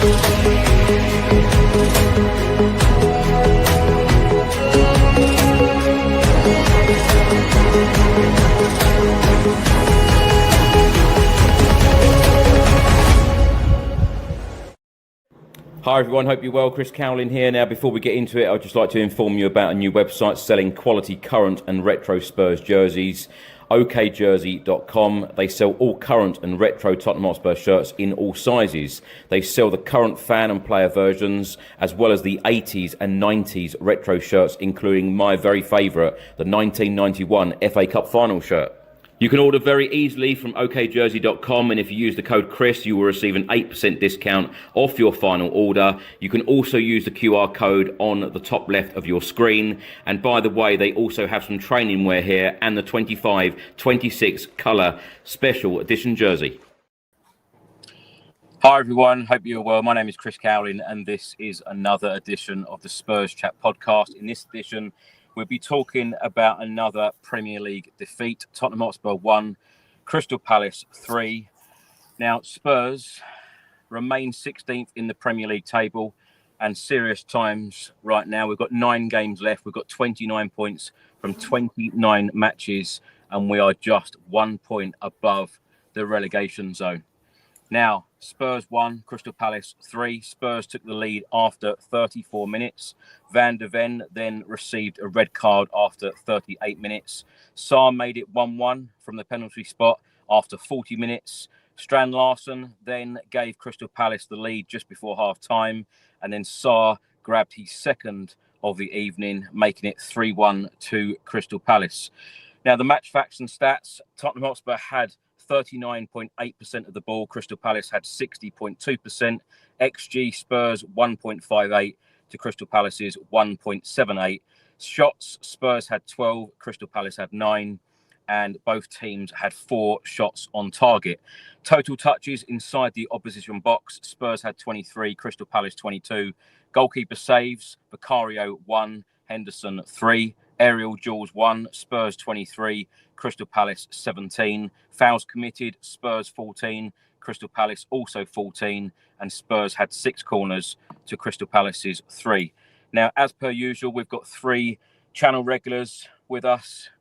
Hi everyone, hope you're well. Chris Cowlin here. Now before we get into it, I'd just like to inform you about a new website selling quality current and retro Spurs jerseys, okjersey.com. They sell all current and retro Tottenham Hotspur shirts in all sizes. They sell the current fan and player versions as well as the 80s and 90s retro shirts, including my very favourite, the 1991 FA Cup final shirt. You can order very easily from okjersey.com, and if you use the code Chris, you will receive an 8% discount off your final order. You can also use the QR code on the top left of your screen. And by the way, they also have some training wear here and the 25-26 colour special edition jersey. Hi everyone, hope you're well. My name is Chris Cowlin, and this is another edition of the Spurs Chat Podcast. In this edition, we'll be talking about another Premier League defeat. Tottenham Hotspur 1, Crystal Palace 3. Now, Spurs remain 16th in the Premier League table, and serious times right now. We've got 9 games left. We've got 29 points from 29 matches, and we are just 1 point above the relegation zone. Now, Spurs 1, Crystal Palace 3. Spurs took the lead after 34 minutes. Van de Ven then received a red card after 38 minutes. Sarr made it 1-1 from the penalty spot after 40 minutes. Strand Larsen then gave Crystal Palace the lead just before half-time. And then Sarr grabbed his second of the evening, making it 3-1 to Crystal Palace. Now, the match facts and stats, Tottenham Hotspur had 39.8% of the ball. Crystal Palace had 60.2%. XG Spurs 1.58 to Crystal Palace's 1.78. Shots, Spurs had 12, Crystal Palace had 9, and both teams had 4 shots on target. Total touches inside the opposition box, Spurs had 23, Crystal Palace 22. Goalkeeper saves, Vicario 1, Henderson 3. Aerial duels 1, Spurs 23, Crystal Palace 17. Fouls committed, Spurs 14, Crystal Palace also 14, and Spurs had 6 corners to Crystal Palace's 3. Now, as per usual, we've got 3 channel regulars with us.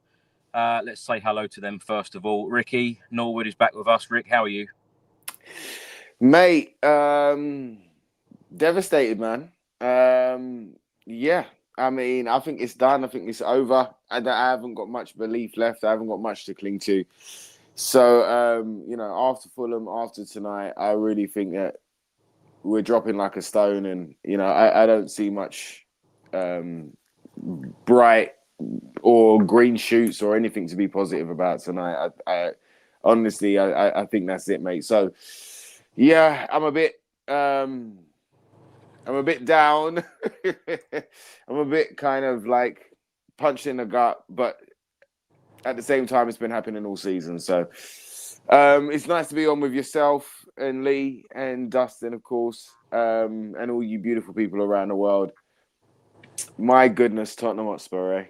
Let's say hello to them first of all. Ricky, Norwood is back with us. Rick, how are you? Mate, devastated, man. Yeah. I mean, I think it's done. I think it's over. I haven't got much belief left. I haven't got much to cling to. So, after Fulham, after tonight, I really think that we're dropping like a stone. And, I don't see much bright or green shoots or anything to be positive about tonight. I honestly think that's it, mate. So, yeah, I'm a bit down. I'm a bit kind of like punched in the gut, but at the same time, it's been happening all season. So it's nice to be on with yourself and Leigh and Dustin, of course, and all you beautiful people around the world. My goodness, Tottenham Hotspur, eh?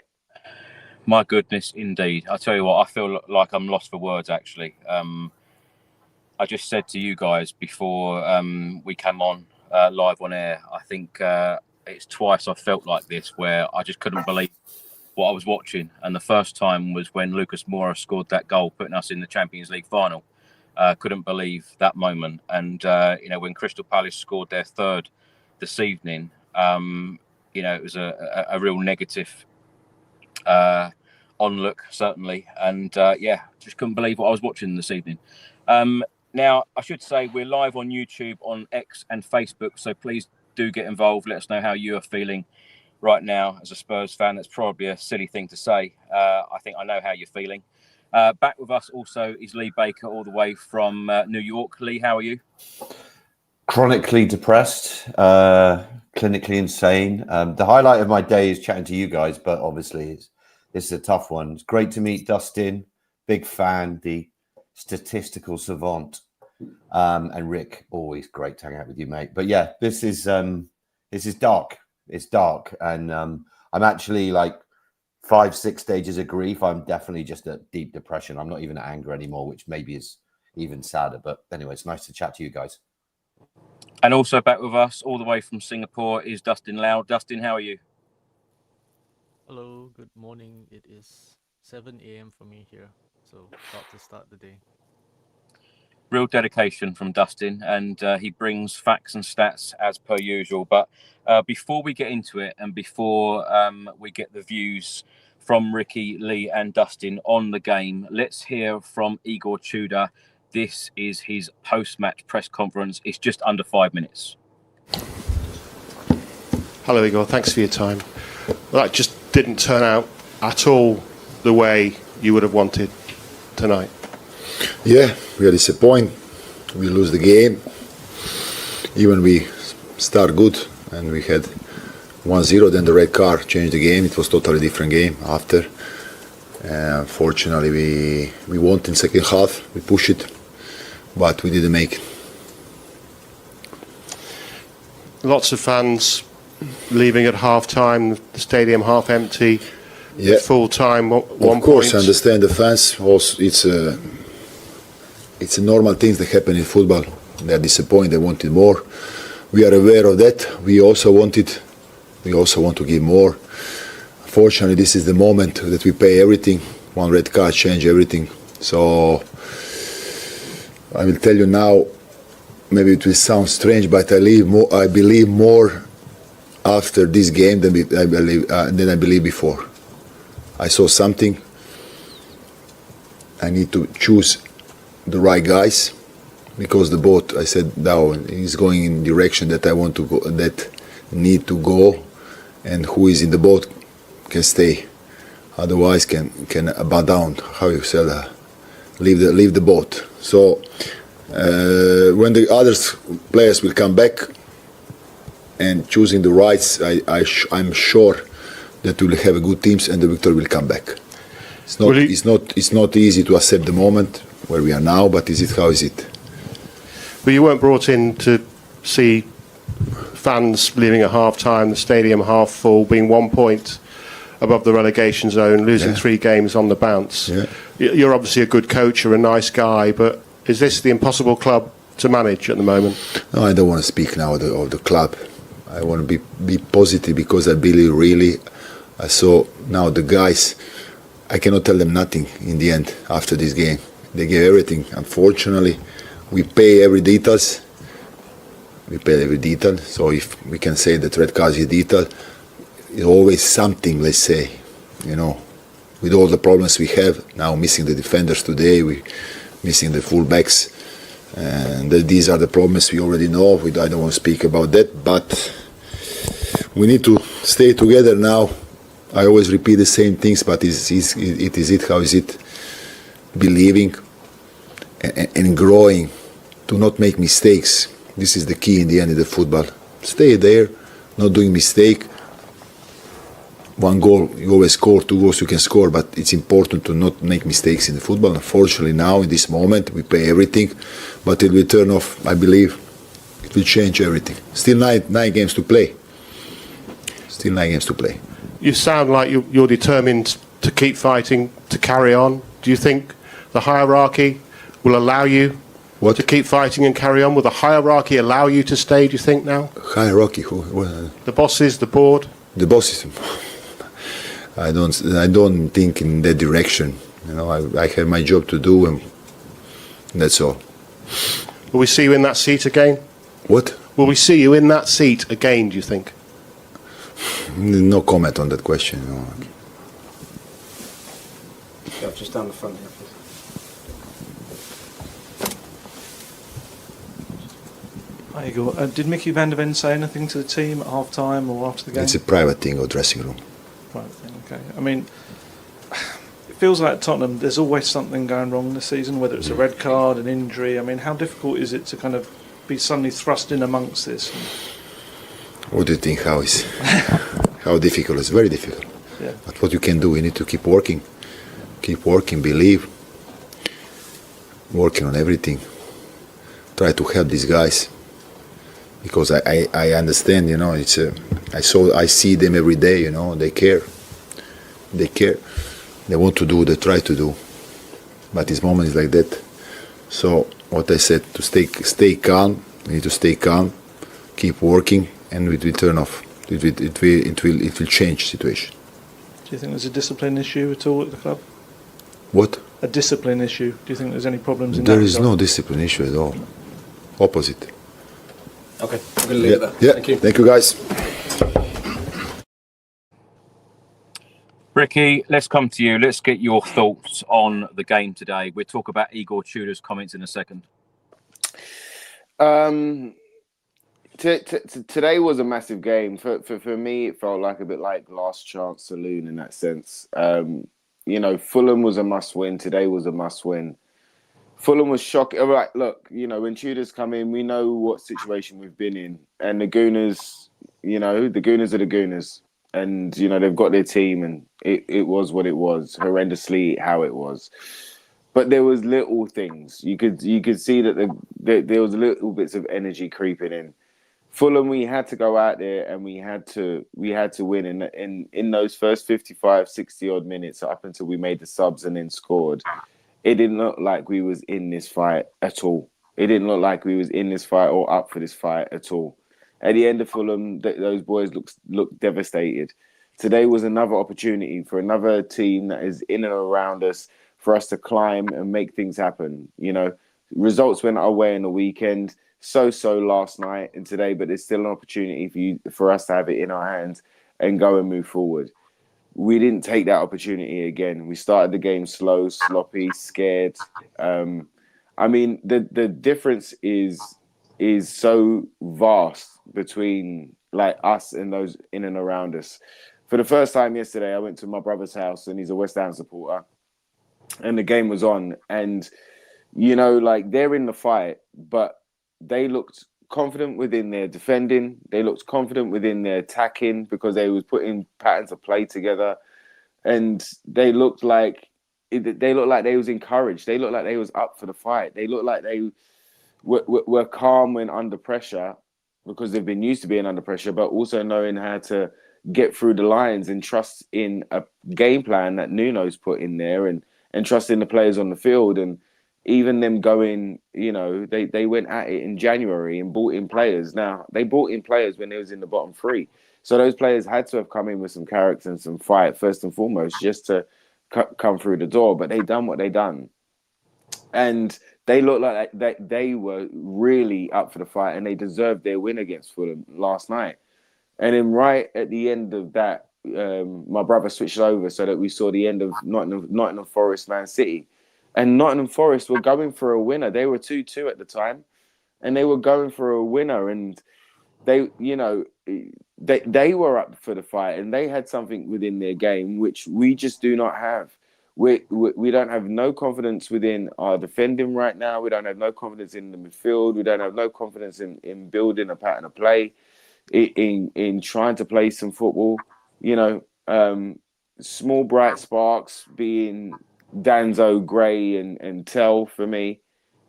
My goodness, indeed. I tell you what, I feel like I'm lost for words, actually. I just said to you guys before we came on live on air, I think it's twice I felt like this, where I just couldn't believe what I was watching. And the first time was when Lucas Moura scored that goal, putting us in the Champions League final. Couldn't believe that moment. And, when Crystal Palace scored their 3rd this evening, it was a real negative onlook, certainly. And, just couldn't believe what I was watching this evening. Now, I should say we're live on YouTube, on X and Facebook, so please do get involved. Let us know how you are feeling right now as a Spurs fan. That's probably a silly thing to say. I think I know how you're feeling. Back with us also is Leigh Baker, all the way from New York. Leigh, how are you? Chronically depressed, clinically insane. The highlight of my day is chatting to you guys, but obviously this is a tough one. It's great to meet Dustin, big fan, the statistical savant, and Rick, always great to hang out with you, mate. But yeah, this is dark. It's dark, and I'm actually like 5-6 stages of grief. I'm definitely just at deep depression. I'm not even at anger anymore, which maybe is even sadder. But anyway, it's nice to chat to you guys. And also back with us all the way from Singapore is Dustin Lau. Dustin, how are you? Hello, good morning. It is 7 a.m. for me here, so about to start the day. Real dedication from Dustin, and he brings facts and stats as per usual. But before we get into it, and before we get the views from Ricky, Leigh and Dustin on the game, let's hear from Igor Tudor. This is his post-match press conference. It's just under 5 minutes. Hello, Igor. Thanks for your time. Well, that just didn't turn out at all the way you would have wanted tonight. Yeah, we are disappointed. We lose the game. Even we start good and we had 1-0, then the red card changed the game. It was totally different game after. Fortunately, we won in second half. We pushed it, but we didn't make it. Lots of fans leaving at half-time, the stadium half empty, Yeah. full time, one Of course, point. I understand the fans. Also, it's a normal things that happen in football. They are disappointed. They wanted more. We are aware of that. We also want to give more. Fortunately, this is the moment that we pay everything. One red card change everything. So I will tell you now. Maybe it will sound strange, but I believe more after this game than I believe before. I saw something. I need to choose the right guys because the boat, I said, now is going in direction that I want to go, that need to go, and who is in the boat can stay. Otherwise, can bow down. How you say that? Leave the boat. So when the other players will come back and choosing the rights, I'm sure that we will have a good teams and the victory will come back. It's not easy to accept the moment where we are now, but how is it? But you weren't brought in to see fans leaving at half-time, the stadium half full, being 1 point above the relegation zone, losing 3 games on the bounce. Yeah. You're obviously a good coach, you're a nice guy, but is this the impossible club to manage at the moment? No, I don't want to speak now of the club. I want to be positive because I believe really. I saw now the guys. I cannot tell them nothing in the end after this game. They gave everything. Unfortunately, we pay every details. We pay every detail. So if we can say that red card is a detail, it's always something. Let's say, with all the problems we have now, missing the defenders today, we missing the fullbacks, and these are the problems we already know. I don't want to speak about that, but we need to stay together now. I always repeat the same things, but how is it? Believing and growing, to not make mistakes. This is the key in the end of the football. Stay there, not doing mistake. 1 goal, you always score. 2 goals, you can score, but it's important to not make mistakes in the football. Unfortunately, now in this moment, we pay everything, but it will turn off. I believe it will change everything. Still nine games to play. Still 9 games to play. You sound like you're determined to keep fighting, to carry on. Do you think the hierarchy will allow you to keep fighting and carry on? Will the hierarchy allow you to stay, do you think, now? Hierarchy? The bosses, the board? The bosses. I don't think in that direction. I have my job to do, and that's all. Will we see you in that seat again? What? Will we see you in that seat again, do you think? No comment on that question. Yeah, just down the front here, please. Hi, Igor. Did Mickey van der Ven say anything to the team at half-time or after the game? It's a private thing or dressing room. Private thing, okay. I mean, it feels like at Tottenham there's always something going wrong this season, whether it's a red card, an injury. I mean, how difficult is it to kind of be suddenly thrust in amongst this? What do you think? How difficult? It's very difficult. Yeah. But what you can do, you need to keep working, believe, working on everything. Try to help these guys because I understand. It's I see them every day. They care. They want to do. They try to do. But this moment is like that. So what I said, to stay calm, We need to stay calm, keep working, and it will turn off. It will change situation. Do you think there's a discipline issue at all at the club? What? A discipline issue. Do you think there's any problems in There that is regard? no discipline issue at all. Opposite. Okay, I'm going to leave it there. Yeah. Thank you. Thank you, guys. Ricky, let's come to you. Let's get your thoughts on the game today. We'll talk about Igor Tudor's comments in a second. Today was a massive game. For me, it felt like a bit like last chance saloon in that sense. Fulham was a must-win. Today was a must-win. Fulham was shocking. All right, look, when Tudor's come in, we know what situation we've been in. And the Gooners, the Gooners are the Gooners. And, they've got their team, and it was what it was, horrendously how it was. But there was little things. You could see that there was little bits of energy creeping in. Fulham, we had to go out there and we had to win in those first 55, 60 odd minutes up until we made the subs and then scored. It didn't look like we was in this fight at all. It didn't look like we was in this fight or up for this fight at all. At the end of Fulham, those boys looked devastated. Today was another opportunity for another team that is in and around us for us to climb and make things happen. Results went our way in the weekend. So last night and today, but there's still an opportunity for us to have it in our hands and go and move forward. We didn't take that opportunity again. We started the game slow, sloppy, scared. The difference is so vast between like us and those in and around us. For the first time yesterday, I went to my brother's house and he's a West Ham supporter, and the game was on, and they're in the fight, but they looked confident within their defending. They looked confident within their attacking because they was putting patterns of play together, and they looked like they was encouraged. They looked like they was up for the fight. They looked like they were calm when under pressure because they've been used to being under pressure, but also knowing how to get through the lines and trust in a game plan that Nuno's put in there, and trust in the players on the field. And even them going, they went at it in January and bought in players. Now, they bought in players when they was in the bottom three. So those players had to have come in with some character and some fight, first and foremost, just to come through the door. But they done what they done. And they looked like they were really up for the fight, and they deserved their win against Fulham last night. And then right at the end of that, my brother switched over so that we saw the end of Nottingham Forest, Man City. And Nottingham Forest were going for a winner. They were 2-2 at the time, and they were going for a winner. And they were up for the fight, and they had something within their game which we just do not have. We don't have no confidence within our defending right now. We don't have no confidence in the midfield. We don't have no confidence in building a pattern of play, in trying to play some football. Small bright sparks being Danzo, Gray, and Tell for me.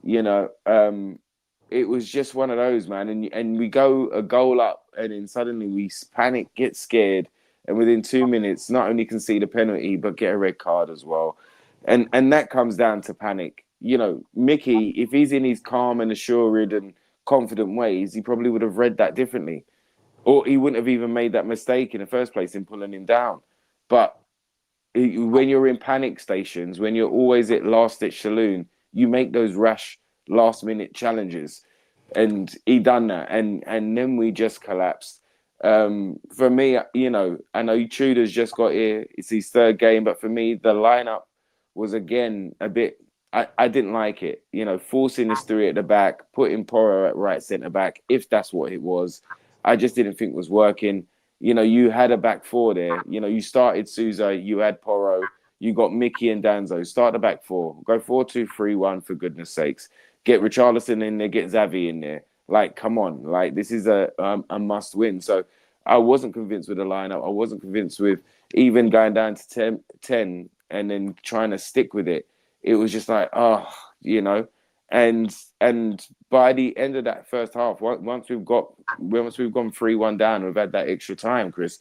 It was just one of those, man. And we go a goal up, and then suddenly we panic, get scared, and within 2 minutes, not only concede a penalty, but get a red card as well. And that comes down to panic. Mickey, if he's in his calm and assured and confident ways, he probably would have read that differently. Or he wouldn't have even made that mistake in the first place in pulling him down. But when you're in panic stations, when you're always at last-ditch saloon, you make those rash last-minute challenges. And he done that. And then we just collapsed. For me, I know Tudor's just got here. It's his third game. But for me, the lineup was, again, a bit... I didn't like it. Forcing this three at the back, putting Porro at right centre-back, if that's what it was. I just didn't think was working. You had a back four there. You started Sousa, you had Porro, you got Mickey and Danzo. Start the back four. Go 4-2-3-1 for goodness sakes. Get Richarlison in there, get Xavi in there. Like, come on. Like, this is a must win. So I wasn't convinced with the lineup. I wasn't convinced with even going down to 10 and then trying to stick with it. It was just like, And by the end of that first half, once we've gone 3-1 down, we've had that extra time, Chris.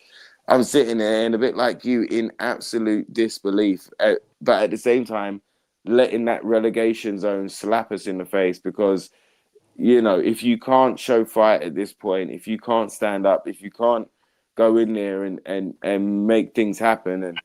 I'm sitting there and a bit like you in absolute disbelief, but at the same time, letting that relegation zone slap us in the face because, you know, if you can't show fight at this point, if you can't stand up, if you can't go in there and make things happen,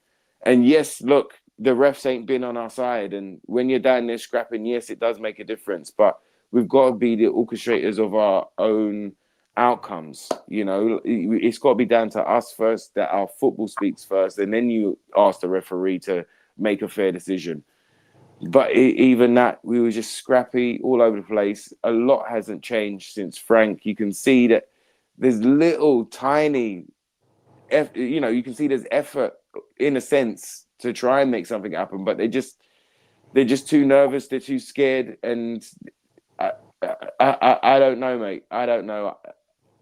and yes, look, the refs ain't been on our side, and when you're down there scrapping, yes, it does make a difference, but we've got to be the orchestrators of our own outcomes. You know, it's got to be down to us first, that our football speaks first, and then you ask the referee to make a fair decision. But even that, we were just scrappy all over the place. A lot hasn't changed since Frank. You can see that there's little tiny, you know, you can see there's effort in a sense to try and make something happen, but they're just too nervous. They're too scared, and I don't know, mate. I don't know.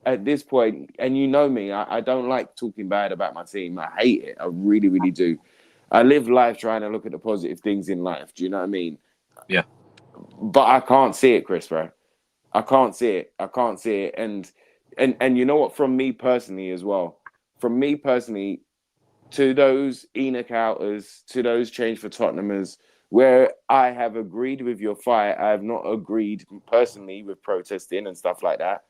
At this point, and you know me, I don't like talking bad about my team. I hate it. I really, really do. I live life trying to look at the positive things in life. Do you know what I mean? Yeah. But I can't see it, Chris, bro. I can't see it. I can't see it. And you know what? From me personally as well. From me personally, to those Enoch outers, to those Change for Tottenhamers, where I have agreed with your fight, I have not agreed personally with protesting and stuff like that.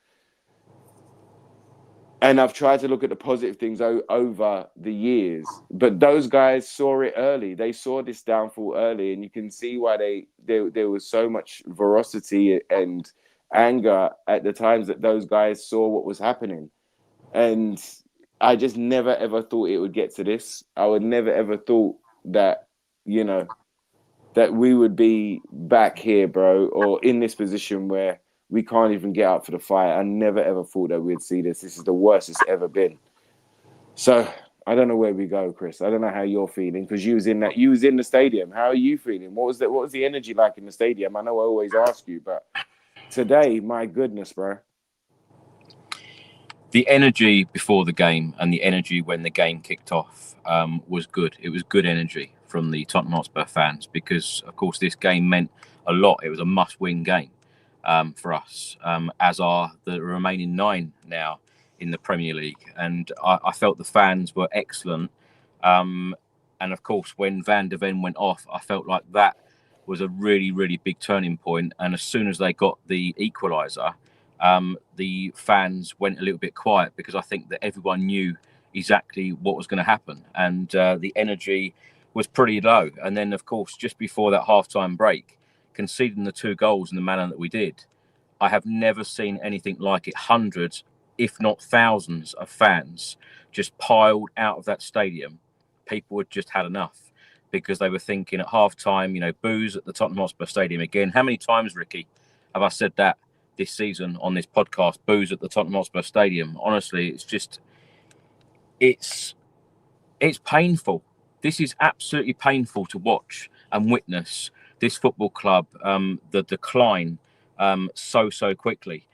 And I've tried to look at the positive things over the years. But those guys saw it early. They saw this downfall early. And you can see why there was so much ferocity and anger at the times that those guys saw what was happening. And I just never, ever thought it would get to this. I would never, ever thought that, you know, that we would be back here, bro, or in this position where we can't even get out for the fight. I never, ever thought that we'd see this. This is the worst it's ever been. So I don't know where we go, Chris. I don't know how you're feeling, because you was in the stadium. How are you feeling? What was the energy like in the stadium? I know I always ask you, but today, my goodness, bro. The energy before the game and the energy when the game kicked off was good. It was good energy from the Tottenham Hotspur fans because, of course, this game meant a lot. It was a must-win game for us, as are the remaining 9 now in the Premier League. And I felt the fans were excellent. And, of course, when Van de Ven went off, I felt like that was a really, really big turning point. And as soon as they got the equaliser, the fans went a little bit quiet because I think that everyone knew exactly what was going to happen, and the energy was pretty low. And then, of course, just before that half-time break, conceding the 2 goals in the manner that we did, I have never seen anything like it. Hundreds, if not thousands, of fans just piled out of that stadium. People had just had enough because they were thinking at half-time, you know, boos at the Tottenham Hotspur Stadium again. How many times, Ricky, have I said that this season on this podcast? Boos at the Tottenham Hotspur Stadium. Honestly, it's just, it's painful. This is absolutely painful to watch and witness this football club, the decline so quickly.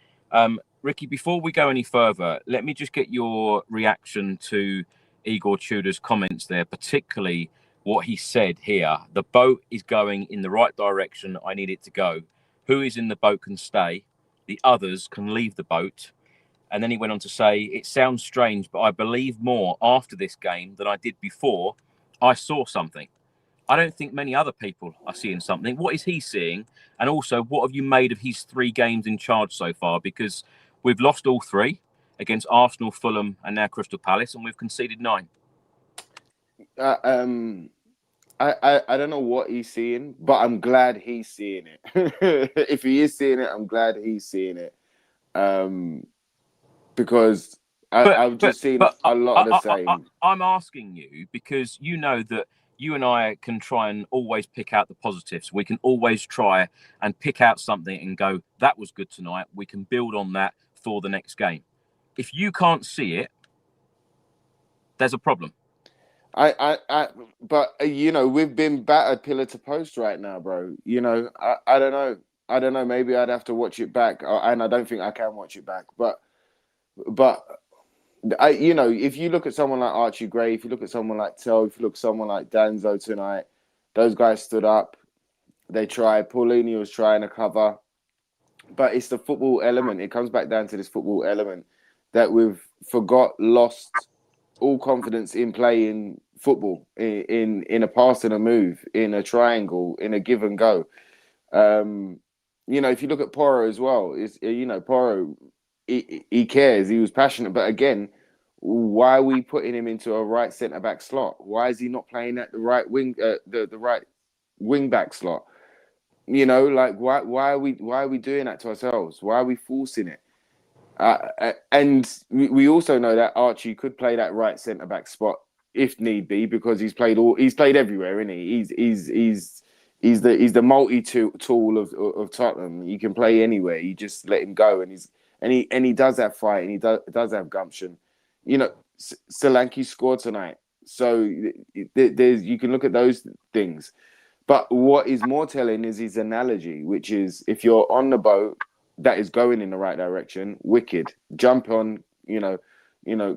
Ricky, before we go any further, let me just get your reaction to Igor Tudor's comments there, particularly what he said here. The boat is going in the right direction. I need it to go. Who is in the boat can stay. The others can leave the boat. And then he went on to say, it sounds strange, but I believe more after this game than I did before I saw something. I don't think many other people are seeing something. What is he seeing? And also, what have you made of his 3 games in charge so far? Because we've lost all 3 against Arsenal, Fulham, and now Crystal Palace, and we've conceded 9. I don't know what he's seeing, but I'm glad he's seeing it. If he is seeing it, I'm glad he's seeing it. Because I've just seen a lot of the same. I'm asking you because you know that you and I can try and always pick out the positives. We can always try and pick out something and go, that was good tonight. We can build on that for the next game. If you can't see it, there's a problem. But you know, we've been battered pillar to post right now, bro. You know, I don't know. I don't know. Maybe I'd have to watch it back, and I don't think I can watch it back. But you know, if you look at someone like Archie Gray, if you look at someone like Tell, if you look at someone like Danzo tonight, those guys stood up. They tried. Paulini was trying to cover, but it's the football element. It comes back down to this football element that we've lost all confidence in playing football, in a pass and a move, in a triangle, in a give and go. if you look at Porro as well, Porro, he cares. He was passionate, but again, why are we putting him into a right centre back slot? Why is he not playing at the right wing, the right wing back slot? Why are we doing that to ourselves? Why are we forcing it? And we also know that Archie could play that right centre back spot if need be, because he's played everywhere, isn't he? He's the multi tool of Tottenham. He can play anywhere. You just let him go, and he does have fight, and he does have gumption. Solanke scored tonight, so there's you can look at those things. But what is more telling is his analogy, which is if you're on the boat that is going in the right direction, wicked, jump on,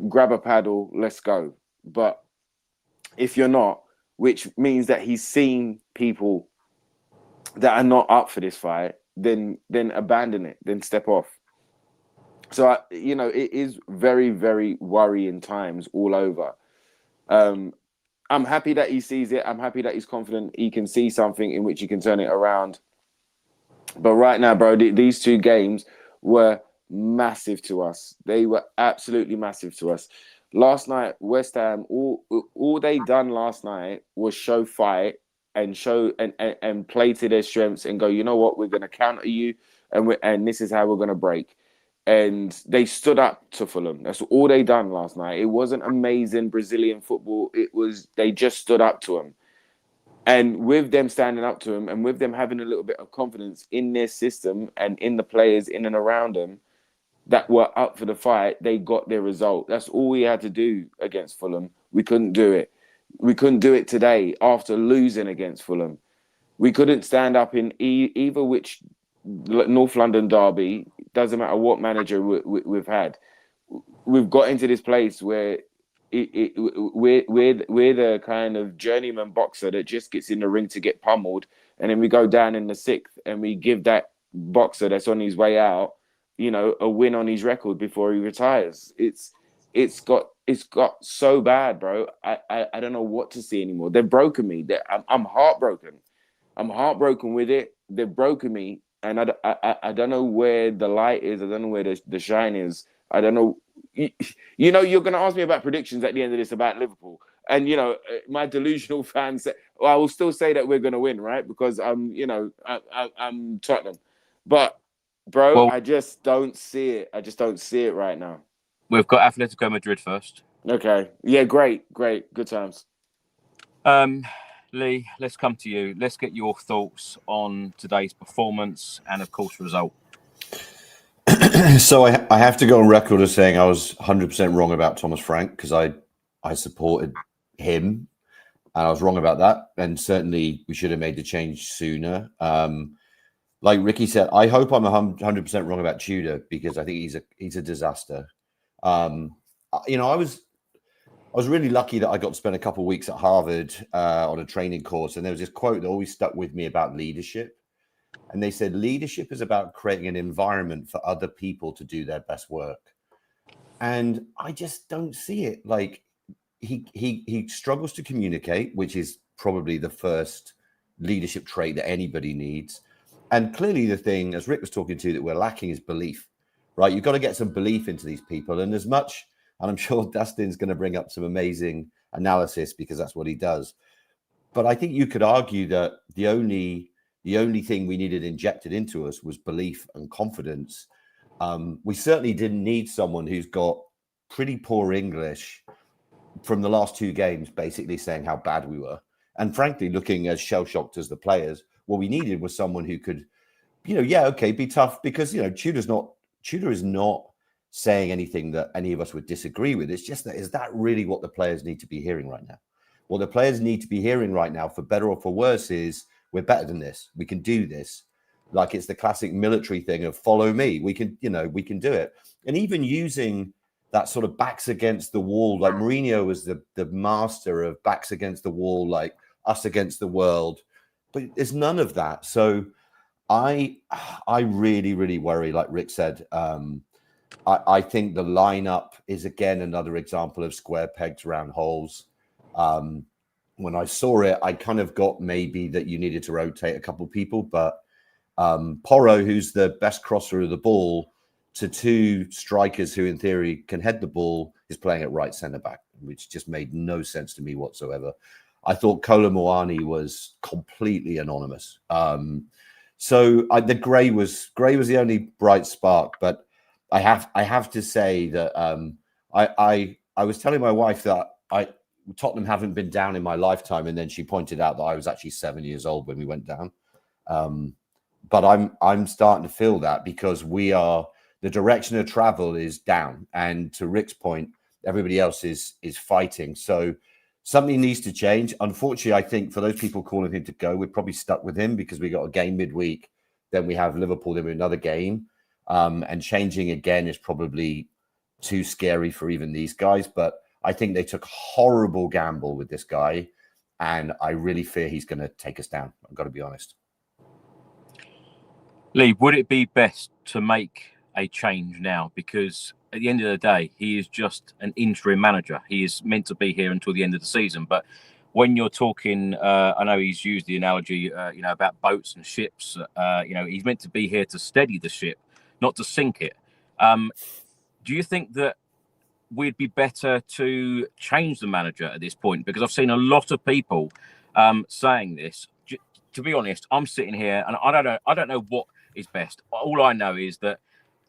grab a paddle, let's go. But if you're not, which means that he's seen people that are not up for this fight, then abandon it, then step off. So, it is very, very worrying times all over. I'm happy that he sees it. I'm happy that he's confident he can see something in which he can turn it around. But right now, bro, these two games were massive to us. They were absolutely massive to us. Last night, West Ham, all they done last night was show fight and show and play to their strengths and go, you know what, we're going to counter you and this is how we're going to break. And they stood up to Fulham. That's all they done last night. It wasn't amazing Brazilian football. They just stood up to him. And with them standing up to him and with them having a little bit of confidence in their system and in the players in and around them that were up for the fight, they got their result. That's all we had to do against Fulham. We couldn't do it. We couldn't do it today after losing against Fulham. We couldn't stand up in either which North London derby. Doesn't matter what manager we've had. We've got into this place where we're the kind of journeyman boxer that just gets in the ring to get pummeled, and then we go down in the 6th and we give that boxer that's on his way out, a win on his record before he retires. It's got so bad, bro. I don't know what to see anymore. They've broken me. I'm heartbroken. I'm heartbroken with it. They've broken me. And I don't know where the light is. I don't know where the shine is. I don't know. You're going to ask me about predictions at the end of this about Liverpool. And, my delusional fans say, well, I will still say that we're going to win, right? Because I'm Tottenham. But, bro, I just don't see it. I just don't see it right now. We've got Atletico Madrid first. Okay. Yeah, great. Good times. Leigh, let's come to you. Let's get your thoughts on today's performance and, of course, result. So I have to go on record as saying I was 100% wrong about Thomas Frank because I supported him and I was wrong about that. And certainly we should have made the change sooner. Like Ricky said, I hope I'm 100% wrong about Tudor because I think he's a disaster. I was really lucky that I got to spend a couple of weeks at Harvard on a training course. And there was this quote that always stuck with me about leadership. And they said, leadership is about creating an environment for other people to do their best work. And I just don't see it. Like he struggles to communicate, which is probably the first leadership trait that anybody needs. And clearly the thing, as Rick was talking to, that we're lacking is belief, right? You've got to get some belief into these people. And as much, and I'm sure Dustin's going to bring up some amazing analysis because that's what he does. But I think you could argue that the only thing we needed injected into us was belief and confidence. We certainly didn't need someone who's got pretty poor English from the last two games, basically saying how bad we were. And frankly, looking as shell-shocked as the players, what we needed was someone who could, be tough because, Tudor is not saying anything that any of us would disagree with. It's just that, is that really what the players need to be hearing right now? What the players need to be hearing right now, for better or for worse, is we're better than this. We can do this. Like it's the classic military thing of follow me. We can do it. And even using that sort of backs against the wall, like Mourinho was the master of backs against the wall, like us against the world. But there's none of that. So I really, really worry, like Rick said. I think the lineup is, again, another example of square pegs round holes. When I saw it, I kind of got maybe that you needed to rotate a couple of people, but Porro, who's the best crosser of the ball, to two strikers who in theory can head the ball, is playing at right centre back, which just made no sense to me whatsoever. I thought Kolomoani was completely anonymous. The Gray was the only bright spark, but I have to say that I was telling my wife that Tottenham haven't been down in my lifetime, and then she pointed out that I was actually 7 years old when we went down. But I'm starting to feel that, because the direction of travel is down, and to Rick's point, everybody else is fighting. So something needs to change. Unfortunately, I think for those people calling him to go, we're probably stuck with him because we got a game midweek. Then we have Liverpool, then we have another game. And changing again is probably too scary for even these guys. But I think they took a horrible gamble with this guy. And I really fear he's going to take us down. I've got to be honest. Leigh, would it be best to make a change now? Because at the end of the day, he is just an interim manager. He is meant to be here until the end of the season. But when you're talking, I know he's used the analogy, about boats and ships. He's meant to be here to steady the ship, not to sink it. Do you think that we'd be better to change the manager at this point? Because I've seen a lot of people saying this. To be honest, I'm sitting here and I don't know what is best. All I know is that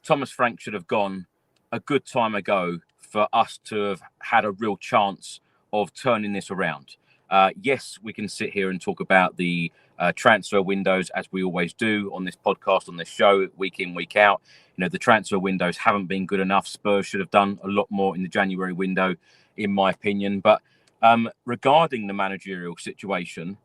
Thomas Frank should have gone a good time ago for us to have had a real chance of turning this around. Yes, we can sit here and talk about the transfer windows, as we always do on this podcast, on this show, week in, week out. The transfer windows haven't been good enough. Spurs should have done a lot more in the January window, in my opinion. But regarding the managerial situation,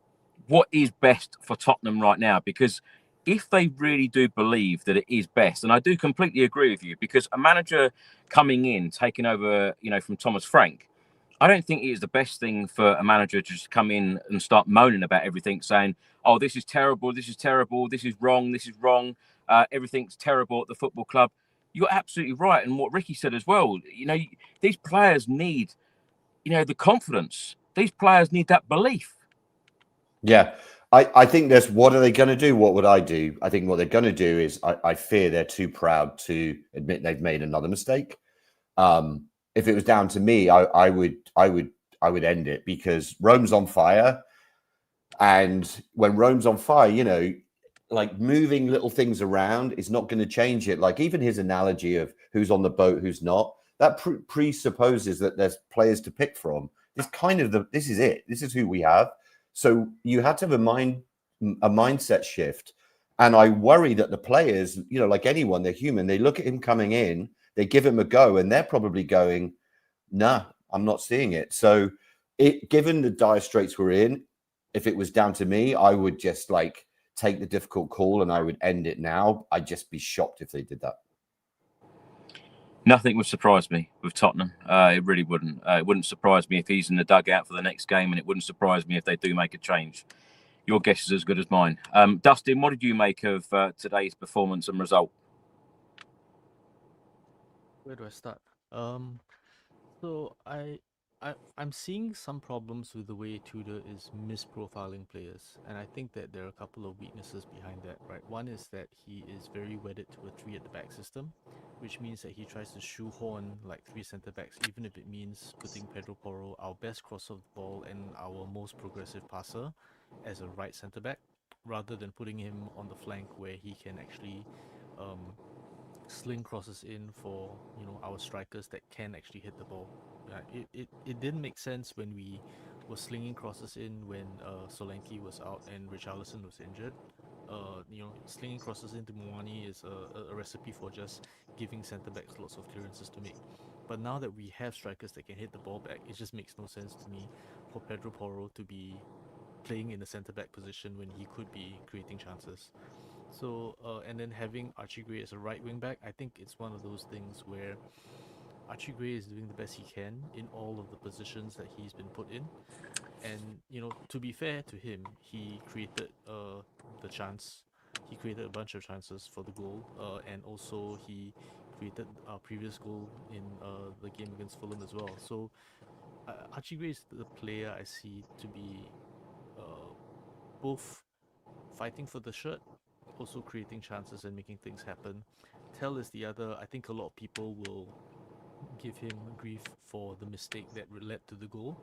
what is best for Tottenham right now? Because if they really do believe that it is best, and I do completely agree with you, because a manager coming in, taking over, from Thomas Frank, I don't think it is the best thing for a manager to just come in and start moaning about everything, saying, oh, this is terrible, this is terrible, this is wrong, everything's terrible at the football club. You're absolutely right. And what Ricky said as well, these players need, the confidence. These players need that belief. Yeah. I think what are they going to do? What would I do? I think what they're going to do is I fear they're too proud to admit they've made another mistake. If it was down to me, I would end it, because Rome's on fire. And when Rome's on fire, like moving little things around is not going to change it. Like even his analogy of who's on the boat, who's not, that presupposes that there's players to pick from. This is it. This is who we have. So you had to have a mindset shift. And I worry that the players, like anyone, they're human. They look at him coming in, they give him a go, and they're probably going, nah, I'm not seeing it. So given the dire straits we're in, if it was down to me, I would just take the difficult call and I would end it now. I'd just be shocked if they did that. Nothing would surprise me with Tottenham. It really wouldn't. It wouldn't surprise me if he's in the dugout for the next game, and it wouldn't surprise me if they do make a change. Your guess is as good as mine. Dustin, what did you make of today's performance and result? Where do I start? So I'm seeing some problems with the way Tudor is misprofiling players, and I think that there are a couple of weaknesses behind that, right? One is that he is very wedded to a 3 at the back system, which means that he tries to shoehorn like 3 centre backs, even if it means putting Pedro Porro, our best crosser of the ball and our most progressive passer, as a right centre back, rather than putting him on the flank where he can actually sling crosses in for our strikers that can actually hit the ball. It didn't make sense when we were slinging crosses in when Solanke was out and Richarlison was injured. Slinging crosses into Muani is a recipe for just giving centre backs lots of clearances to make. But now that we have strikers that can hit the ball back, it just makes no sense to me for Pedro Porro to be playing in the centre back position when he could be creating chances. So, and then having Archie Gray as a right wing back, I think it's one of those things where Archie Gray is doing the best he can in all of the positions that he's been put in. And, to be fair to him, he created the chance. He created a bunch of chances for the goal. And also he created our previous goal in the game against Fulham as well. So Archie Gray is the player I see to be both fighting for the shirt also creating chances and making things happen. Tell is the other. I think a lot of people will give him grief for the mistake that led to the goal.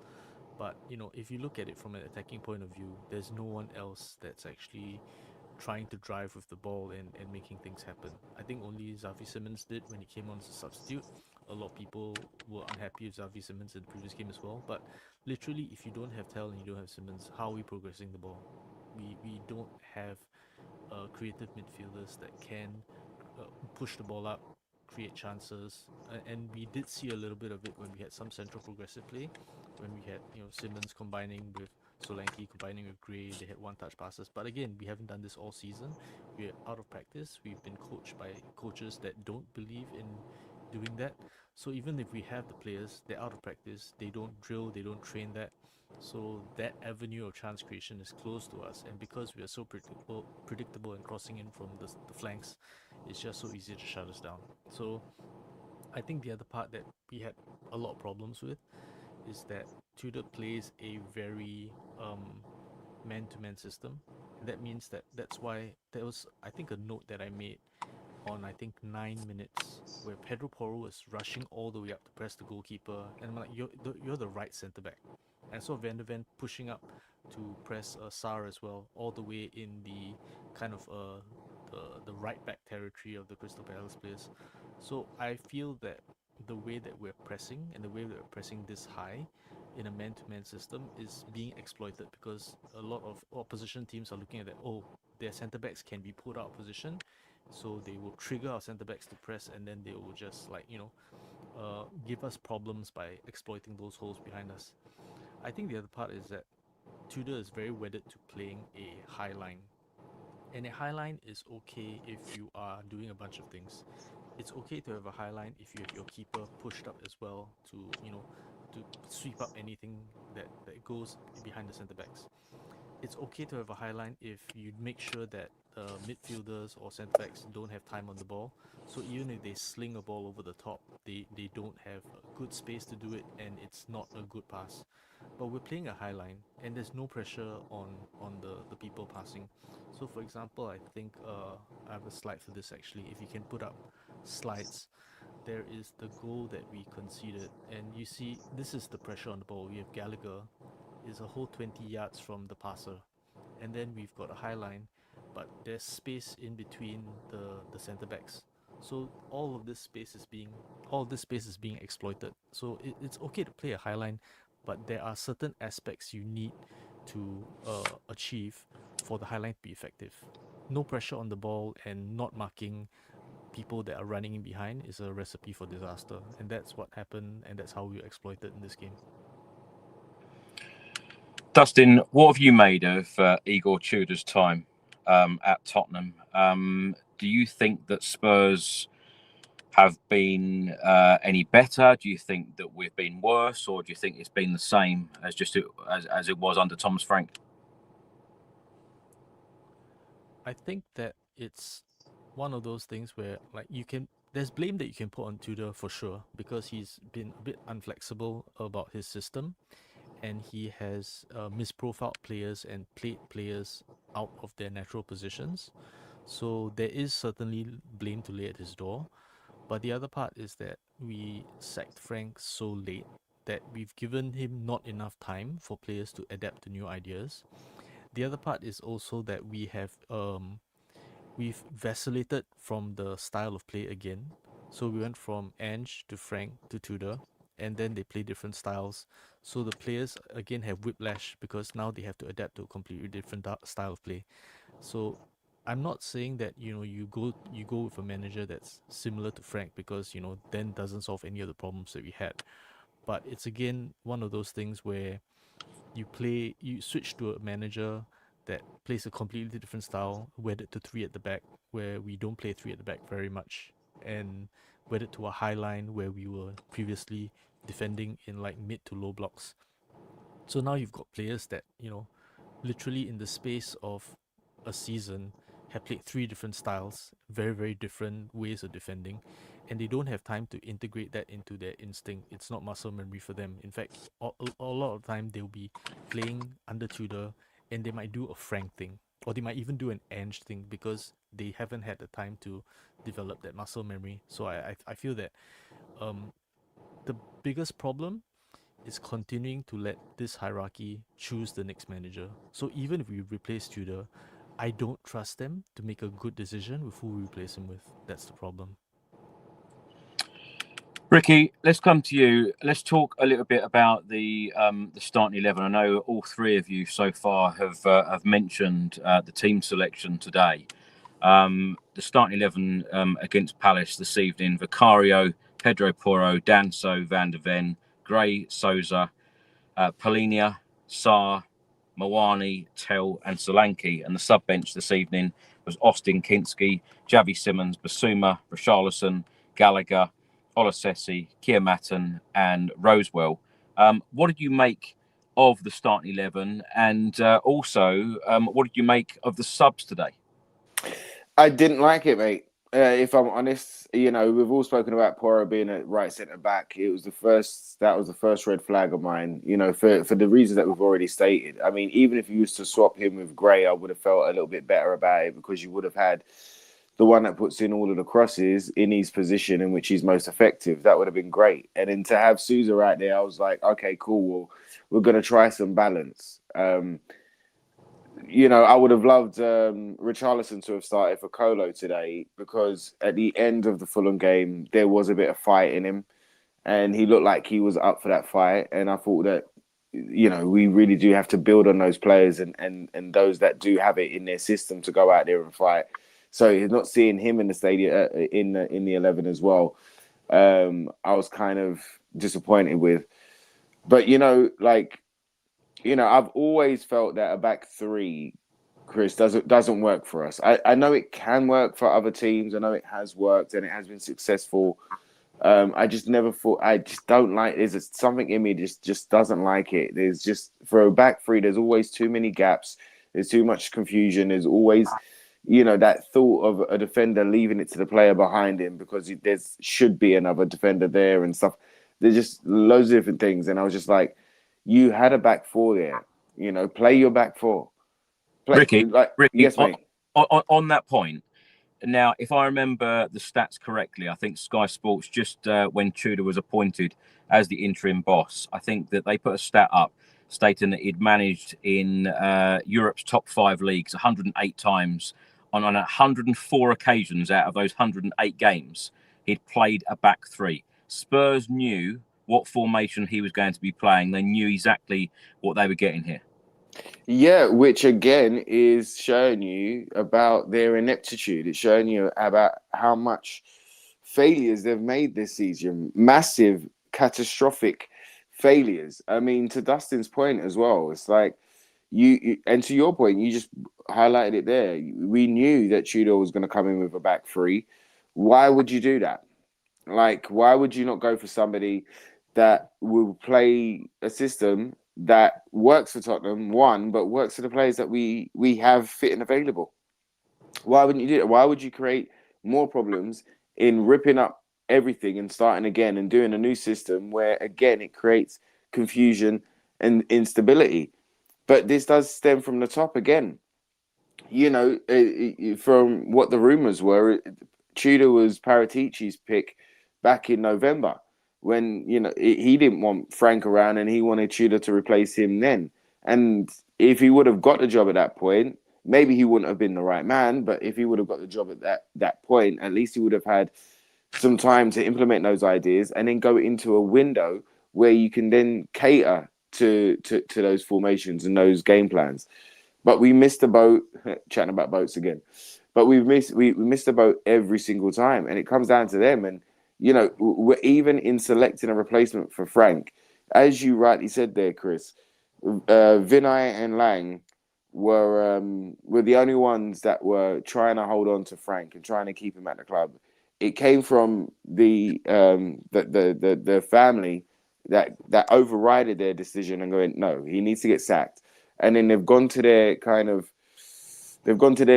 But if you look at it from an attacking point of view, there's no one else that's actually trying to drive with the ball and making things happen. I think only Xavi Simons did when he came on as a substitute. A lot of people were unhappy with Xavi Simons in the previous game as well. But literally, if you don't have Tell and you don't have Simons, how are we progressing the ball? We don't have creative midfielders that can push the ball up, create chances, and we did see a little bit of it when we had some central progressive play, when we had Simmons combining with Solanke, combining with Gray. They had one-touch passes, but again, we haven't done this all season. We're out of practice. We've been coached by coaches that don't believe in doing that. So even if we have the players, they're out of practice. They don't drill. They don't train that. So that avenue of chance creation is close to us, and because we are so predictable and crossing in from the flanks, it's just so easy to shut us down. So I think the other part that we had a lot of problems with is that Tudor plays a very man-to-man system. That means that's why there was, I think, a note that I made on, I think, 9 minutes where Pedro Porro was rushing all the way up to press the goalkeeper, and I'm like, you're the right centre back. And I saw Van der Ven pushing up to press Sarr as well, all the way in the kind of the right back territory of the Crystal Palace players. So I feel that the way that we're pressing and the way that we're pressing this high in a man-to-man system is being exploited, because a lot of opposition teams are looking at that, their centre-backs can be put out of position, so they will trigger our centre-backs to press, and then they will just give us problems by exploiting those holes behind us. I think the other part is that Tudor is very wedded to playing a high line. And a high line is okay if you are doing a bunch of things. It's okay to have a high line if you have your keeper pushed up as well to sweep up anything that goes behind the centre backs. It's okay to have a high line if you make sure that midfielders or centre backs don't have time on the ball. So even if they sling a ball over the top, they don't have a good space to do it, and it's not a good pass. But we're playing a high line, and there's no pressure on the people passing. So for example, I think I have a slide for this actually. If you can put up slides, there is the goal that we conceded, and you see this is the pressure on the ball. We have Gallagher is a whole 20 yards from the passer, and then we've got a high line, but there's space in between the centre backs. So all of this space is being exploited. So it's okay to play a high line, but there are certain aspects you need to achieve for the high line to be effective. No pressure on the ball and not marking people that are running in behind is a recipe for disaster, and that's what happened, and that's how we were exploited in this game. Dustin, what have you made of Igor Tudor's time at Tottenham? Do you think that Spurs have been any better? Do you think that we've been worse, or do you think it's been the same as it was under Thomas Frank? I think that it's one of those things where there's blame that you can put on Tudor for sure, because he's been a bit unflexible about his system, and he has misprofiled players and played players out of their natural positions. So there is certainly blame to lay at his door. But the other part is that we sacked Frank so late that we've given him not enough time for players to adapt to new ideas. The other part is also that we've vacillated from the style of play again. So we went from Ange to Frank to Tudor, and then they play different styles. So the players again have whiplash because now they have to adapt to a completely different style of play. So I'm not saying that you go with a manager that's similar to Frank, because then doesn't solve any of the problems that we had. But it's again one of those things where you switch to a manager that plays a completely different style, wedded to three at the back, where we don't play three at the back very much, and wedded to a high line where we were previously defending in like mid to low blocks. So now you've got players that, literally in the space of a season have played three different styles, very, very different ways of defending, and they don't have time to integrate that into their instinct. It's not muscle memory for them. In fact, a lot of the time they'll be playing under Tudor and they might do a Frank thing, or they might even do an Ange thing, because they haven't had the time to develop that muscle memory. So I feel that the biggest problem is continuing to let this hierarchy choose the next manager. So even if we replace Tudor, I don't trust them to make a good decision with who we replace him with. That's the problem. Ricky, let's come to you. Let's talk a little bit about the starting 11. I know all three of you so far have mentioned the team selection today. The starting 11 against Palace this evening: Vicario, Pedro Porro, Danso, Van der Ven, Gray, Souza, Polinia, Sarr, Mawani, Tell and Solanke. And the sub-bench this evening was Austin Kinski, Javi Simmons, Basuma, Richarlison, Gallagher, Olasesi, Kiamatin and Rosewell. What did you make of the starting 11? And also, what did you make of the subs today? I didn't like it, mate. If I'm honest, we've all spoken about Porro being a right centre back. That was the first red flag of mine, for the reasons that we've already stated. I mean, even if you used to swap him with Gray, I would have felt a little bit better about it, because you would have had the one that puts in all of the crosses in his position in which he's most effective. That would have been great. And then to have Souza right there, I was like, okay, cool. Well, we're going to try some balance. I would have loved Richarlison to have started for Colo today, because at the end of the Fulham game, there was a bit of fight in him and he looked like he was up for that fight. And I thought that, we really do have to build on those players and those that do have it in their system to go out there and fight. So he's not seeing him in the stadium in the 11 as well. I was kind of disappointed with, but I've always felt that a back three, Chris, doesn't work for us. I know it can work for other teams. I know it has worked and it has been successful. I just never thought. I just don't like. There's something in me just doesn't like it. There's just, for a back three, there's always too many gaps. There's too much confusion. There's always, that thought of a defender leaving it to the player behind him because there should be another defender there and stuff. There's just loads of different things, and I was just like, you had a back four there. Play your back four. Ricky, yes, mate. On that point, now, if I remember the stats correctly, I think Sky Sports, just when Tudor was appointed as the interim boss, I think that they put a stat up stating that he'd managed in Europe's top 5 leagues 108 times. On 104 occasions out of those 108 games, he'd played a back three. Spurs knew what formation he was going to be playing. They knew exactly what they were getting here. Yeah, which again is showing you about their ineptitude. It's showing you about how much failures they've made this season. Massive, catastrophic failures. I mean, to Dustin's point as well, it's like you and to your point, you just highlighted it there. We knew that Tudor was going to come in with a back three. Why would you do that? Like, why would you not go for somebody that will play a system that works for Tottenham, but works for the players that we have fit and available? Why wouldn't you do it? Why would you create more problems in ripping up everything and starting again and doing a new system where, again, it creates confusion and instability? But this does stem from the top again. From what the rumours were, Tudor was Paratici's pick back in November, when he didn't want Frank around and he wanted Tudor to replace him then. And if he would have got the job at that point, maybe he wouldn't have been the right man, but if he would have got the job at that point, at least he would have had some time to implement those ideas and then go into a window where you can then cater to those formations and those game plans. But we missed the boat. Chatting about boats again, but we missed the boat every single time, and it comes down to them. And we're even in selecting a replacement for Frank, as you rightly said there, Chris. Vinay and Lang were the only ones that were trying to hold on to Frank and trying to keep him at the club. It came from the family that overrided their decision and going, no, he needs to get sacked. And then they've gone to their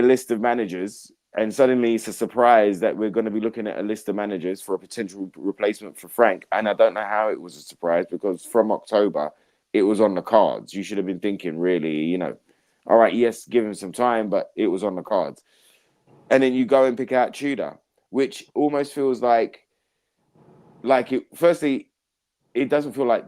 list of managers, and suddenly it's a surprise that we're going to be looking at a list of managers for a potential replacement for Frank. And I don't know how it was a surprise, because from October it was on the cards. You should have been thinking, really, all right, yes, give him some time, but it was on the cards. and then you go and pick out Tudor, which almost feels like it. Firstly, it doesn't feel like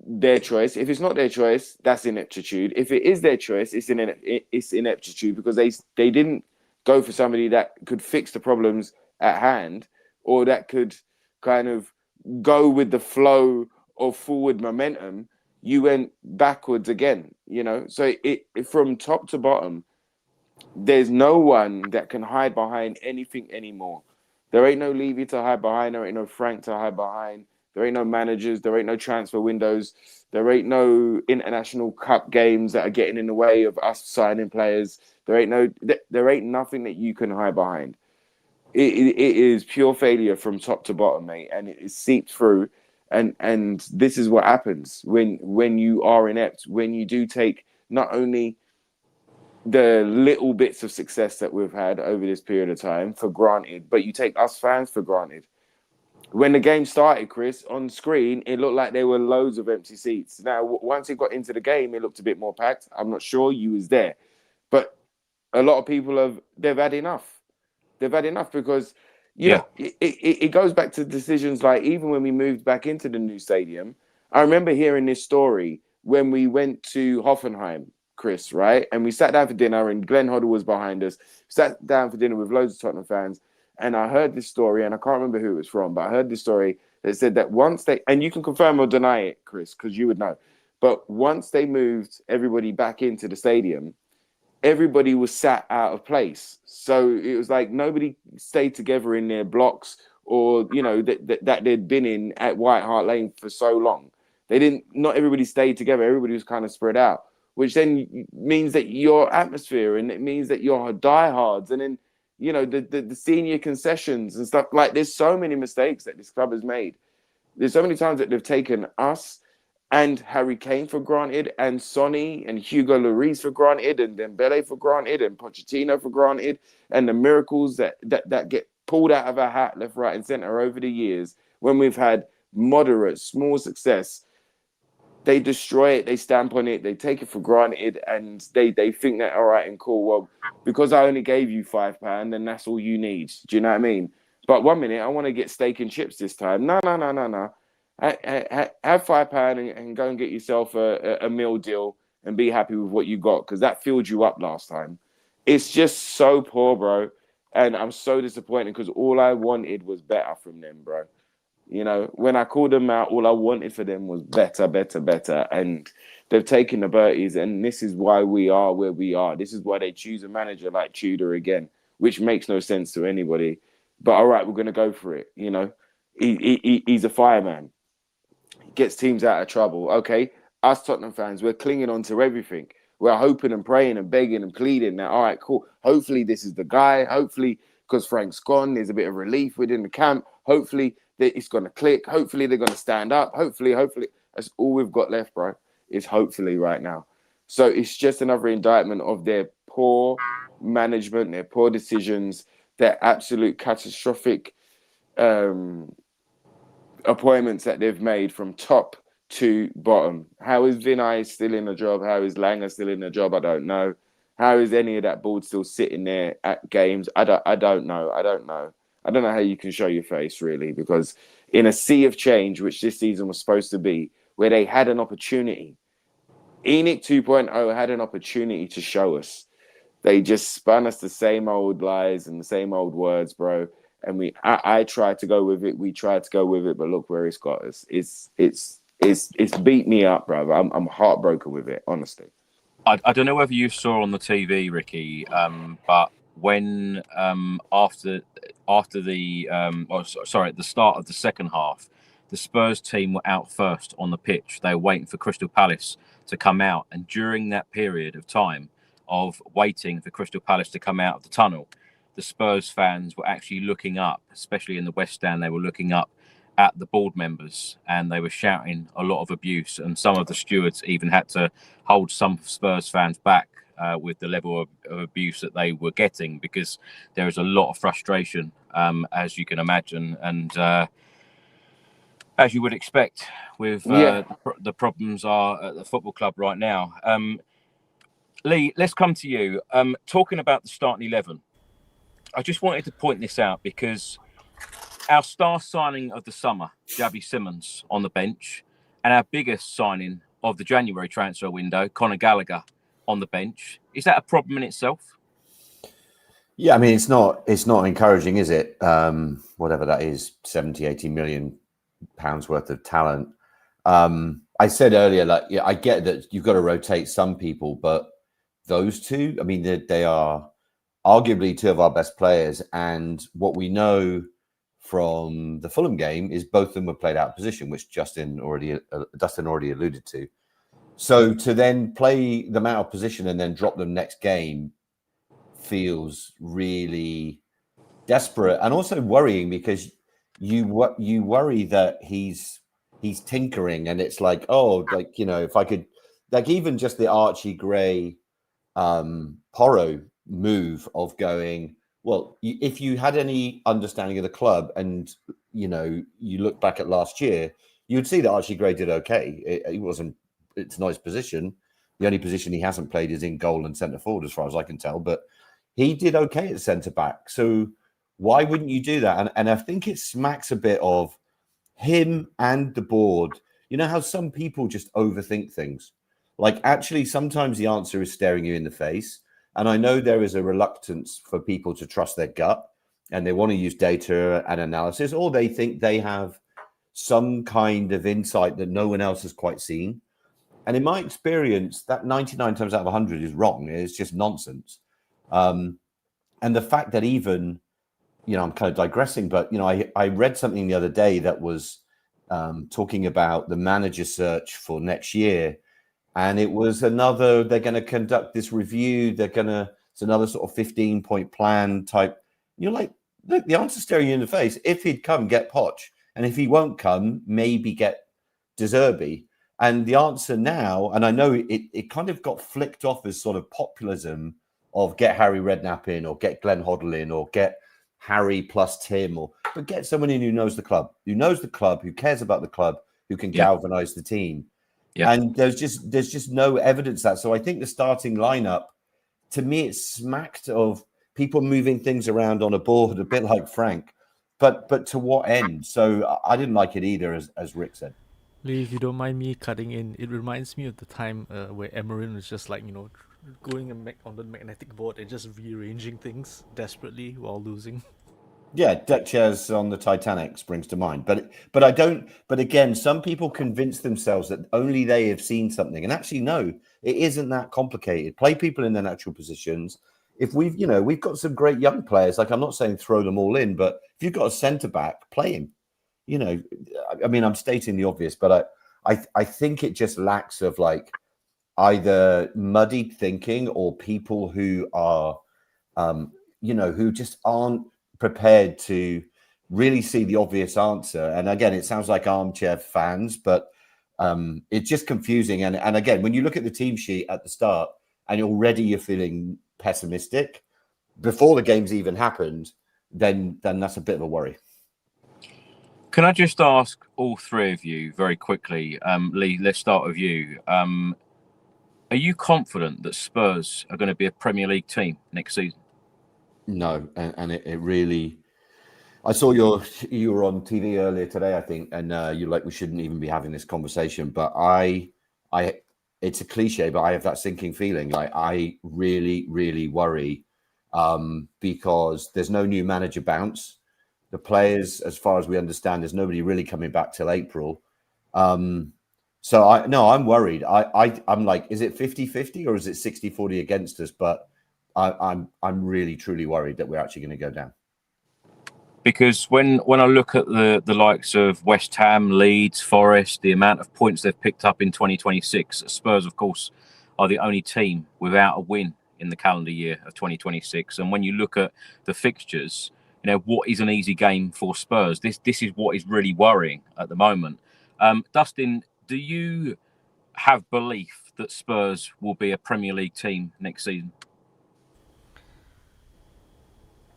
their choice. If it's not their choice, that's ineptitude. If it is their choice, it's ineptitude because they didn't go for somebody that could fix the problems at hand or that could kind of go with the flow of forward momentum. You went backwards again, So it from top to bottom, there's no one that can hide behind anything anymore. There ain't no Leigh to hide behind. There ain't no Frank to hide behind. There ain't no managers. There ain't no transfer windows. There ain't no international cup games that are getting in the way of us signing players. There ain't nothing that you can hide behind. It is pure failure from top to bottom, mate, and it is seeped through. And this is what happens when you are inept. When you do take not only the little bits of success that we've had over this period of time for granted, but you take us fans for granted. When the game started, Chris, on screen, it looked like there were loads of empty seats. Now, once it got into the game, it looked a bit more packed. I'm not sure you was there, but a lot of people they've had enough. They've had enough because, it goes back to decisions like even when we moved back into the new stadium, I remember hearing this story when we went to Hoffenheim, Chris, right? And we sat down for dinner and Glenn Hoddle was behind us. Sat down for dinner with loads of Tottenham fans. And I heard this story, and I can't remember who it was from, but I heard this story that said that once and you can confirm or deny it, Chris, because you would know. But once they moved everybody back into the stadium, everybody was sat out of place. So it was like nobody stayed together in their blocks or, that they'd been in at White Hart Lane for so long. Not everybody stayed together. Everybody was kind of spread out, which then means that your atmosphere and it means that you're diehards. And then, the senior concessions and stuff. Like there's so many mistakes that this club has made. There's so many times that they've taken us and Harry Kane for granted, and Sonny and Hugo Lloris for granted, and Dembele for granted, and Pochettino for granted, and the miracles that get pulled out of our hat left, right, and centre over the years when we've had moderate, small success. They destroy it, they stamp on it, they take it for granted, and they think that, all right and cool, well, because I only gave you £5, then that's all you need. Do you know what I mean? But 1 minute, I want to get steak and chips this time. No. Have £5 and go and get yourself a meal deal and be happy with what you got, because that filled you up last time. It's just so poor, bro. And I'm so disappointed because all I wanted was better from them, bro. When I called them out, all I wanted for them was better. And they've taken the Berties, and this is why we are where we are. This is why they choose a manager like Tudor again, which makes no sense to anybody. But all right, we're going to go for it. He's a fireman. He gets teams out of trouble. Okay, us Tottenham fans, we're clinging on to everything. We're hoping and praying and begging and pleading that, all right, cool. Hopefully this is the guy. Hopefully, because Frank's gone, there's a bit of relief within the camp. Hopefully it's going to click. Hopefully they're going to stand up. Hopefully. That's all we've got left, bro, is hopefully right now. So it's just another indictment of their poor management, their poor decisions, their absolute catastrophic appointments that they've made from top to bottom. How is Vinay still in the job? How is Langer still in the job? I don't know. How is any of that board still sitting there at games? I don't know. I don't know how you can show your face, really, because in a sea of change, which this season was supposed to be, where they had an opportunity, ENIC 2.0 had an opportunity to show us. They just spun us the same old lies and the same old words, bro. And I tried to go with it. We tried to go with it, but look where it's got us. It's beat me up, bro. I'm heartbroken with it, honestly. I don't know whether you saw on the TV, Ricky, but when after the at the start of the second half, the Spurs team were out first on the pitch. They were waiting for Crystal Palace to come out, and during that period of time of waiting for Crystal Palace to come out of the tunnel, the Spurs fans were actually looking up, especially in the West Stand. They were looking up at the board members, and they were shouting a lot of abuse, and some of the stewards even had to hold some Spurs fans back with the level of abuse that they were getting, because there is a lot of frustration, as you can imagine, and as you would expect with the problems are at the football club right now. Leigh, let's come to you. Talking about the starting 11, I just wanted to point this out because our star signing of the summer, Javi Simmons, on the bench, and our biggest signing of the January transfer window, Conor Gallagher, on the bench. Is that a problem in itself? Yeah, I mean, it's not encouraging, is it? Whatever that is, 70, 80 million pounds worth of talent. I said earlier, like, yeah, I get that you've got to rotate some people, but those two, I mean, they are arguably two of our best players. And what we know from the Fulham game is both of them were played out of position, which Dustin already alluded to. So to then play them out of position and then drop them next game feels really desperate and also worrying, because you worry that he's tinkering, and it's like, oh, like, you know, if I could, like, even just the Archie Gray Porro move of going, well, if you had any understanding of the club and, you know, you look back at last year, you would see that Archie Gray did okay. It's a nice position. The only position he hasn't played is in goal and centre forward, as far as I can tell, but he did okay at centre back. So why wouldn't you do that? And I think it smacks a bit of him and the board. You know how some people just overthink things? Like, actually, sometimes the answer is staring you in the face. And I know there is a reluctance for people to trust their gut, and they want to use data and analysis, or they think they have some kind of insight that no one else has quite seen. And in my experience, that 99 times out of 100 is wrong. It's just nonsense. And the fact that even, you know, I'm kind of digressing, but, you know, I read something the other day that was talking about the manager search for next year. And it was they're going to conduct this review. It's another sort of 15-point plan type. You're like, look, the answer's staring you in the face. If he'd come, get Poch. And if he won't come, maybe get De Zerbi. And the answer now, and I know it kind of got flicked off as sort of populism of get Harry Redknapp in, or get Glenn Hoddle in, or get Harry plus Tim, but get someone in who knows the club, who cares about the club, who can galvanize the team. Yeah. And there's just no evidence that. So I think the starting lineup, to me, it's smacked of people moving things around on a board, a bit like Frank, but to what end? So I didn't like it either, as Rick said. Leigh, if you don't mind me cutting in, it reminds me of the time where Emerin was just like, you know, going on the magnetic board and just rearranging things desperately while losing. Yeah, deck chairs on the Titanic springs to mind. But I don't. But again, some people convince themselves that only they have seen something, and actually, no, it isn't that complicated. Play people in their natural positions. If we've got some great young players. Like, I'm not saying throw them all in, but if you've got a centre back, play him. You know, I mean, I'm stating the obvious, but I think it just lacks of, like, either muddied thinking or people who are, who just aren't prepared to really see the obvious answer. And again, it sounds like armchair fans, but it's just confusing. And again, when you look at the team sheet at the start and already you're feeling pessimistic before the game's even happened, then that's a bit of a worry. Can I just ask all three of you very quickly, Leigh, let's start with you. Are you confident that Spurs are going to be a Premier League team next season? No, and it really. I saw you were on TV earlier today, I think, and you're like, we shouldn't even be having this conversation. But it's a cliche, but I have that sinking feeling. Like, I really, really worry because there's no new manager bounce. The players, as far as we understand, there's nobody really coming back till April. So I'm worried. I'm like, is it 50-50 or is it 60-40 against us? But I'm really, truly worried that we're actually going to go down. Because when I look at the likes of West Ham, Leeds, Forest, the amount of points they've picked up in 2026, Spurs, of course, are the only team without a win in the calendar year of 2026. And when you look at the fixtures, you know, what is an easy game for Spurs? This is what is really worrying at the moment. Dustin, do you have belief that Spurs will be a Premier League team next season?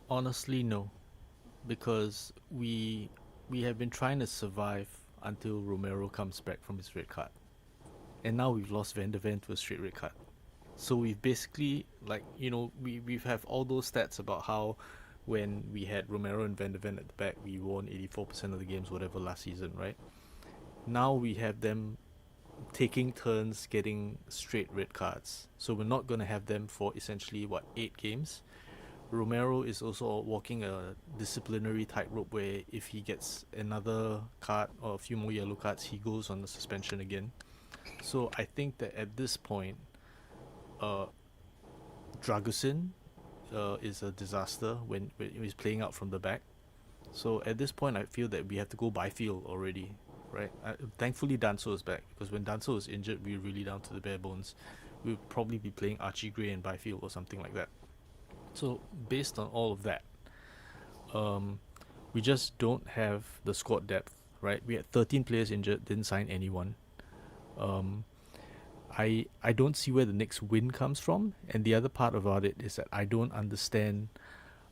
Honestly, no, because we have been trying to survive until Romero comes back from his red card, and now we've lost Van der Ven to a straight red card. So we've basically, like, you know, we have all those stats about how when we had Romero and Van de Ven at the back, we won 84% of the games, whatever, last season, right? Now we have them taking turns getting straight red cards. So we're not going to have them for essentially, 8 games. Romero is also walking a disciplinary tightrope where if he gets another card or a few more yellow cards, he goes on the suspension again. So I think that at this point, Dragusin is a disaster when he's playing out from the back. So at this point, I feel that we have to go Byfield already, right? Thankfully, Danso is back, because when Danso is injured, we're really down to the bare bones. We'll probably be playing Archie Gray and Byfield or something like that. So based on all of that, we just don't have the squad depth, right? We had 13 players injured, didn't sign anyone. I don't see where the next win comes from, and the other part about it is that I don't understand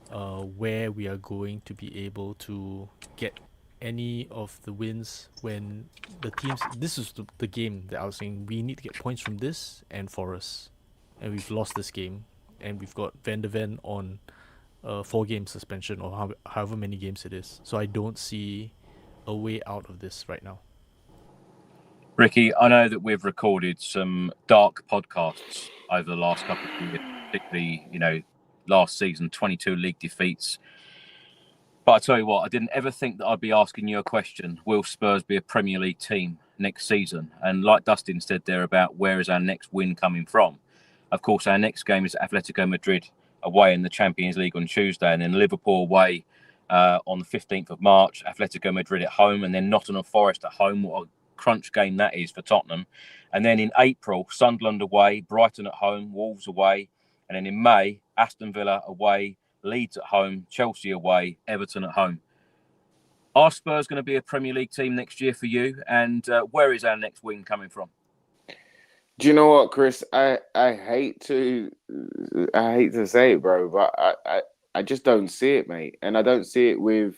where we are going to be able to get any of the wins when the teams. This is the game that I was saying we need to get points from this and Forest, and we've lost this game, and we've got Van de Ven on 4-game suspension or however many games it is. So I don't see a way out of this right now. Ricky, I know that we've recorded some dark podcasts over the last couple of years, particularly, last season, 22 league defeats. But I tell you what, I didn't ever think that I'd be asking you a question, will Spurs be a Premier League team next season? And like Dustin said there about where is our next win coming from? Of course, our next game is Atletico Madrid away in the Champions League on Tuesday, and then Liverpool away on the 15th of March, Atletico Madrid at home, and then Nottingham Forest at home. What a crunch game that is for Tottenham. And then in April, Sunderland away, Brighton at home, Wolves away, and then in May, Aston Villa away, Leeds at home, Chelsea away, Everton at home. Are Spurs going to be a Premier League team next year for you? And where is our next win coming from? Do you know what, Chris? I hate to say it, bro, but I just don't see it, mate. And I don't see it with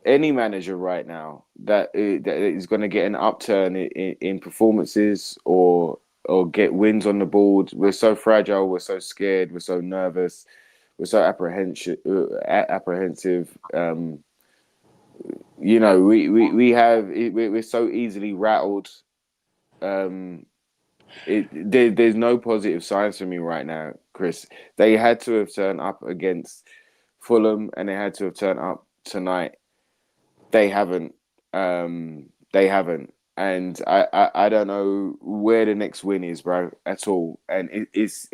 any manager right now that is going to get an upturn in performances or get wins on the board. We're so fragile. We're so scared. We're so nervous. We're so apprehensive. We're so easily rattled. There's no positive signs for me right now, Chris. They had to have turned up against Fulham, and they had to have turned up tonight. They haven't. And I don't know where the next win is, bro, at all. And it's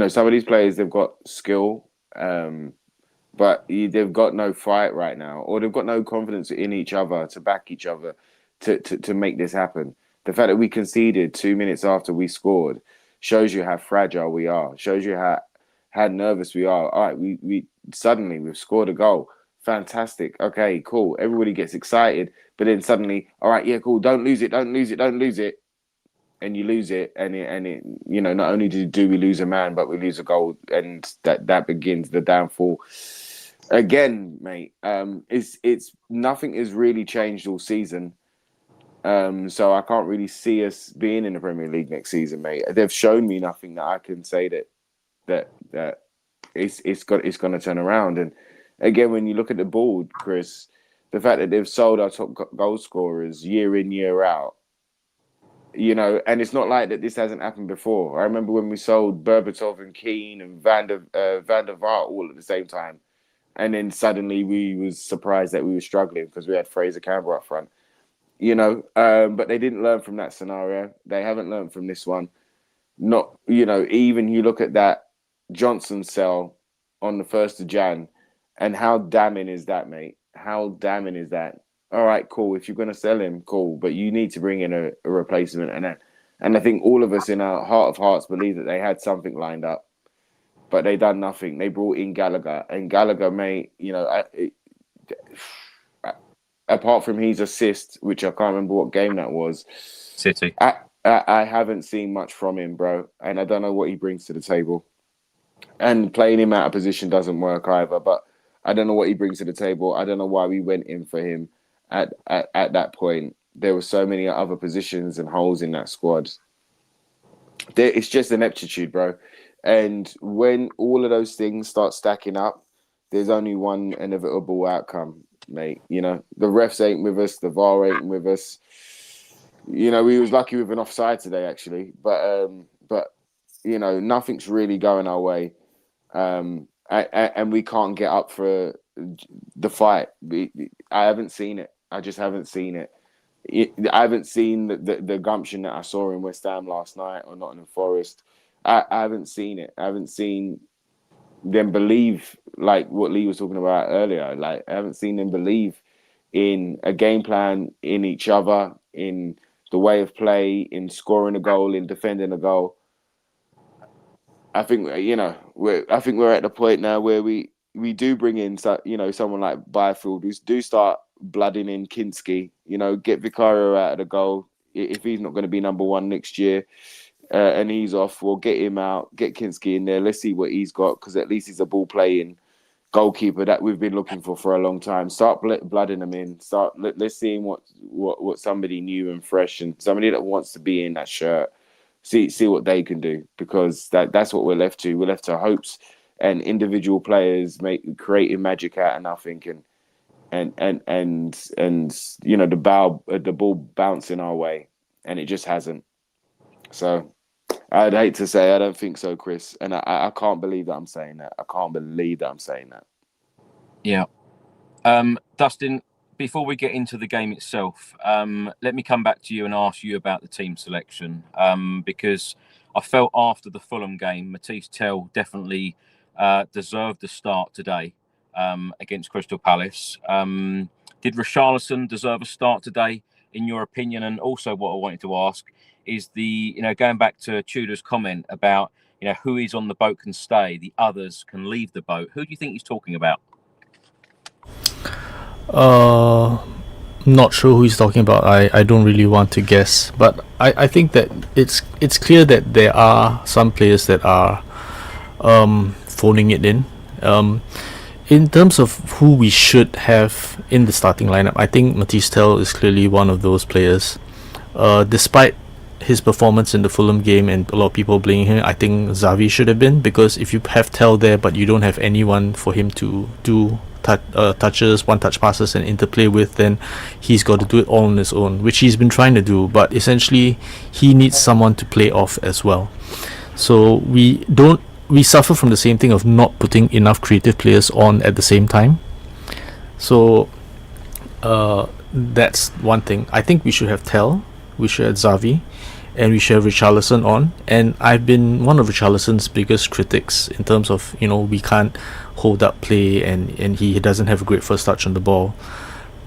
some of these players, they've got skill, but they've got no fight right now, or they've got no confidence in each other to back each other to make this happen. The fact that we conceded 2 minutes after we scored shows you how fragile we are, shows you how nervous we are. All right, we've scored a goal. Fantastic. Okay, cool. Everybody gets excited, but then suddenly, all right, yeah, cool. Don't lose it. And you lose it, and it not only do we lose a man, but we lose a goal, and that begins the downfall again, mate. It's nothing has really changed all season. So I can't really see us being in the Premier League next season, mate. They've shown me nothing that I can say that it's going to turn around. And again, when you look at the board, Chris, the fact that they've sold our top goal scorers year in, year out, and it's not like that this hasn't happened before. I remember when we sold Berbatov and Keane and Van der Vaart all at the same time. And then suddenly we was surprised that we were struggling because we had Fraser Campbell up front. But they didn't learn from that scenario. They haven't learned from this one. Not, even you look at that Johnson sell on the 1st of Jan, and how damning is that, mate? How damning is that? All right, cool. If you're going to sell him, cool. But you need to bring in a replacement. And I think all of us in our heart of hearts believe that they had something lined up, but they done nothing. They brought in Gallagher, and Gallagher, mate, apart from his assist, which I can't remember what game that was. City. I haven't seen much from him, bro. And I don't know what he brings to the table. And playing him out of position doesn't work either. But I don't know what he brings to the table. I don't know why we went in for him at that point. There were so many other positions and holes in that squad. It's just ineptitude, bro. And when all of those things start stacking up, there's only one inevitable outcome, mate. You know, the refs ain't with us, the VAR ain't with us. You know, we was lucky with an offside today, actually, but you know, nothing's really going our way, and we can't get up for the fight. I haven't seen it. I just haven't seen it. I haven't seen the gumption that I saw in West Ham last night or Nottingham Forest. I haven't seen it. I haven't seen them believe, like what Leigh was talking about earlier. Like, I haven't seen them believe in a game plan, in each other, in the way of play, in scoring a goal, in defending a goal. I think, you know, we're at the point now where we do bring in, you know, someone like Byfield, who do start blooding in Kinski. You know, get Vicario out of the goal if he's not going to be number one next year. And he's off, we'll get him out, get Kinski in there. Let's see what he's got, because at least he's a ball playing goalkeeper that we've been looking for a long time. Start blooding him in. Let's see what somebody new and fresh and somebody that wants to be in that shirt. See what they can do, because that's what we're left to. We're left to hopes and individual players creating magic out of nothing, and you know, the ball bouncing our way, and it just hasn't. So I'd hate to say I don't think so, Chris, and I can't believe that I'm saying that. I can't believe that I'm saying that. Yeah. Dustin, before we get into the game itself, let me come back to you and ask you about the team selection, because I felt after the Fulham game, Matisse Tell definitely deserved the start today against Crystal Palace. Did Richarlison deserve a start today, in your opinion? And also, what I wanted to ask is going back to Tudor's comment about, you know, who is on the boat can stay, the others can leave the boat. Who do you think he's talking about? Not sure who he's talking about. I don't really want to guess, but I think that it's clear that there are some players that are phoning it in. In terms of who we should have in the starting lineup, I think Matisse Tell is clearly one of those players. Despite his performance in the Fulham game and a lot of people blaming him, I think Xavi should have been, because if you have Tell there but you don't have anyone for him to do touches, one-touch passes and interplay with, then he's got to do it all on his own, which he's been trying to do, but essentially he needs someone to play off as well. So we suffer from the same thing of not putting enough creative players on at the same time. So that's one thing. I think we should have Tell, we should have Xavi, and we should have Richarlison on. And I've been one of Richarlison's biggest critics in terms of, you know, we can't hold up play and he doesn't have a great first touch on the ball.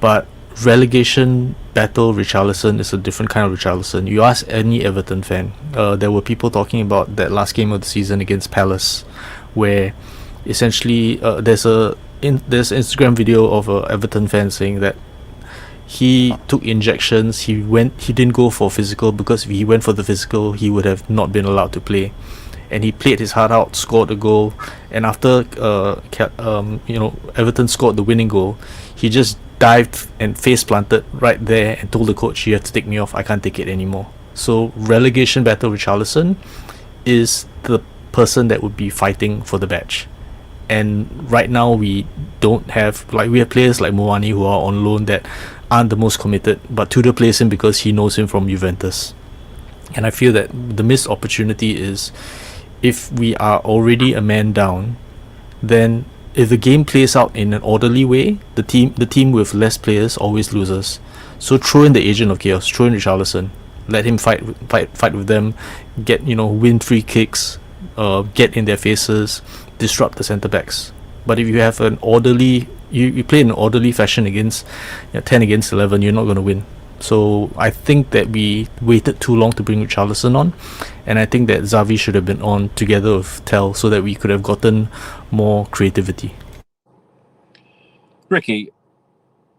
But relegation battle Richarlison is a different kind of Richarlison. You ask any Everton fan, there were people talking about that last game of the season against Palace, where essentially there's an Instagram video of a Everton fan saying that he took injections, he didn't go for physical, because if he went for the physical he would have not been allowed to play, and he played his heart out, scored a goal, and after Everton scored the winning goal, he just dived and face planted right there and told the coach, "You have to take me off, I can't take it anymore." So relegation battle Richarlison is the person that would be fighting for the badge. And right now we don't have, we have players like Moani who are on loan that aren't the most committed, but Tudor plays him because he knows him from Juventus. And I feel that the missed opportunity is, if we are already a man down, then if the game plays out in an orderly way, the team with less players always loses. So throw in the agent of chaos, throw in Richarlison, let him fight with them, win free kicks, get in their faces, disrupt the centre backs. But if you have an orderly, you play in an orderly fashion against 10 against 11, you're not going to win. So I think that we waited too long to bring Richarlison on, and I think that Xavi should have been on together with Tell, so that we could have gotten more creativity. Ricky,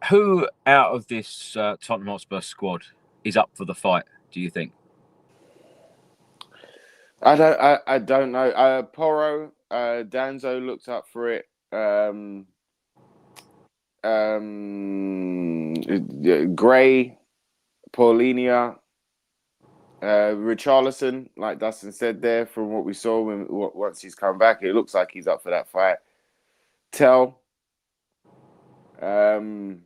who out of this Tottenham Hotspur squad is up for the fight, do you think? I don't know. Porro, Danzo looked up for it. Gray, Paulinia, Richarlison, like Dustin said there, from what we saw once he's come back, it looks like he's up for that fight. Tell. And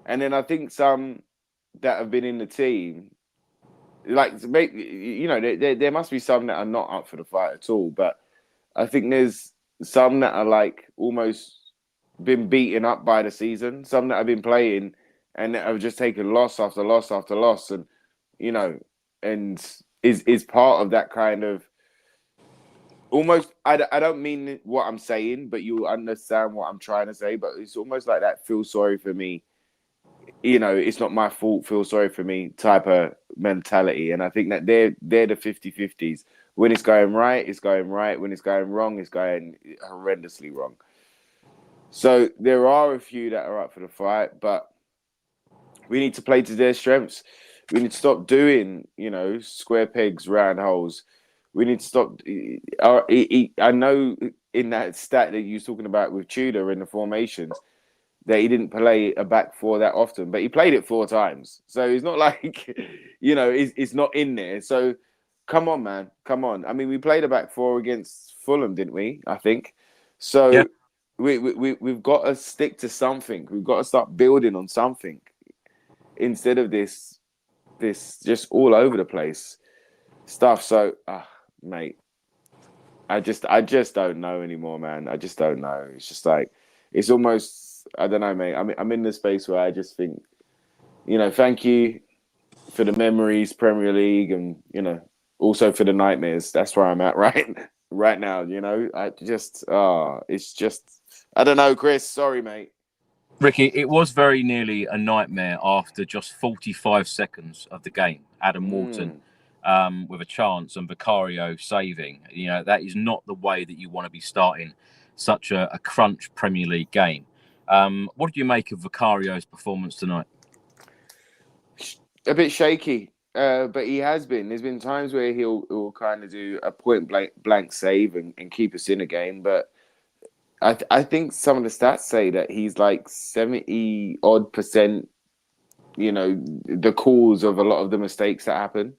then I think some that have been in the team, like there must be some that are not up for the fight at all. But I think there's some that are like almost been beaten up by the season. Some that have been playing and that have just taken loss after loss after loss, and and is part of that kind of almost. I don't mean what I'm saying, but you understand what I'm trying to say. But it's almost like that. Feel sorry for me. It's not my fault. Feel sorry for me type of mentality, and I think that they're the 50-50s. When it's going right, it's going right. When it's going wrong, it's going horrendously wrong. So there are a few that are up for the fight, but we need to play to their strengths. We need to stop doing, square pegs, round holes. We need to stop. I know in that stat that you was talking about with Tudor in the formations that he didn't play a back four that often, but he played it 4 times. So it's not like, it's not in there. So come on, man. Come on. I mean, we played a back four against Fulham, didn't we? I think. So yeah. We've got to stick to something. We've got to start building on something instead of this just all over the place stuff. So, mate, I just don't know anymore, man. I just don't know. It's just like, it's almost, I don't know, mate. I'm in the space where I just think, thank you for the memories, Premier League, and, also for the nightmares. That's where I'm at right now, it's just, I don't know, Chris. Sorry, mate. Ricky, it was very nearly a nightmare after just 45 seconds of the game. Adam Walton with a chance and Vicario saving. That is not the way that you want to be starting such a crunch Premier League game. What did you make of Vicario's performance tonight? A bit shaky, but he has been. There's been times where he'll kind of do a point blank save and keep us in a game, but I think some of the stats say that he's like 70-odd%, the cause of a lot of the mistakes that happen.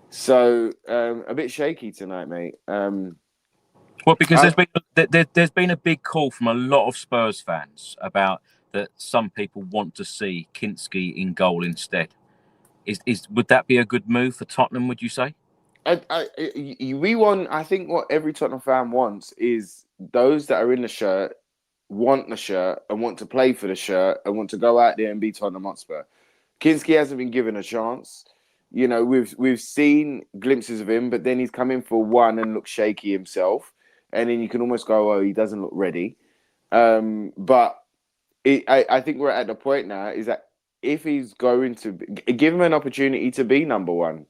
So a bit shaky tonight, mate. Well, because there's been a big call from a lot of Spurs fans about that some people want to see Kinski in goal instead. Would that be a good move for Tottenham, would you say? We want. I think what every Tottenham fan wants is those that are in the shirt want the shirt and want to play for the shirt and want to go out there and be Tottenham Hotspur. Kinski hasn't been given a chance. We've seen glimpses of him, but then he's come in for one and looks shaky himself, and then you can almost go, "Oh, he doesn't look ready." But I think we're at the point now is that if he's going to give him an opportunity to be number one.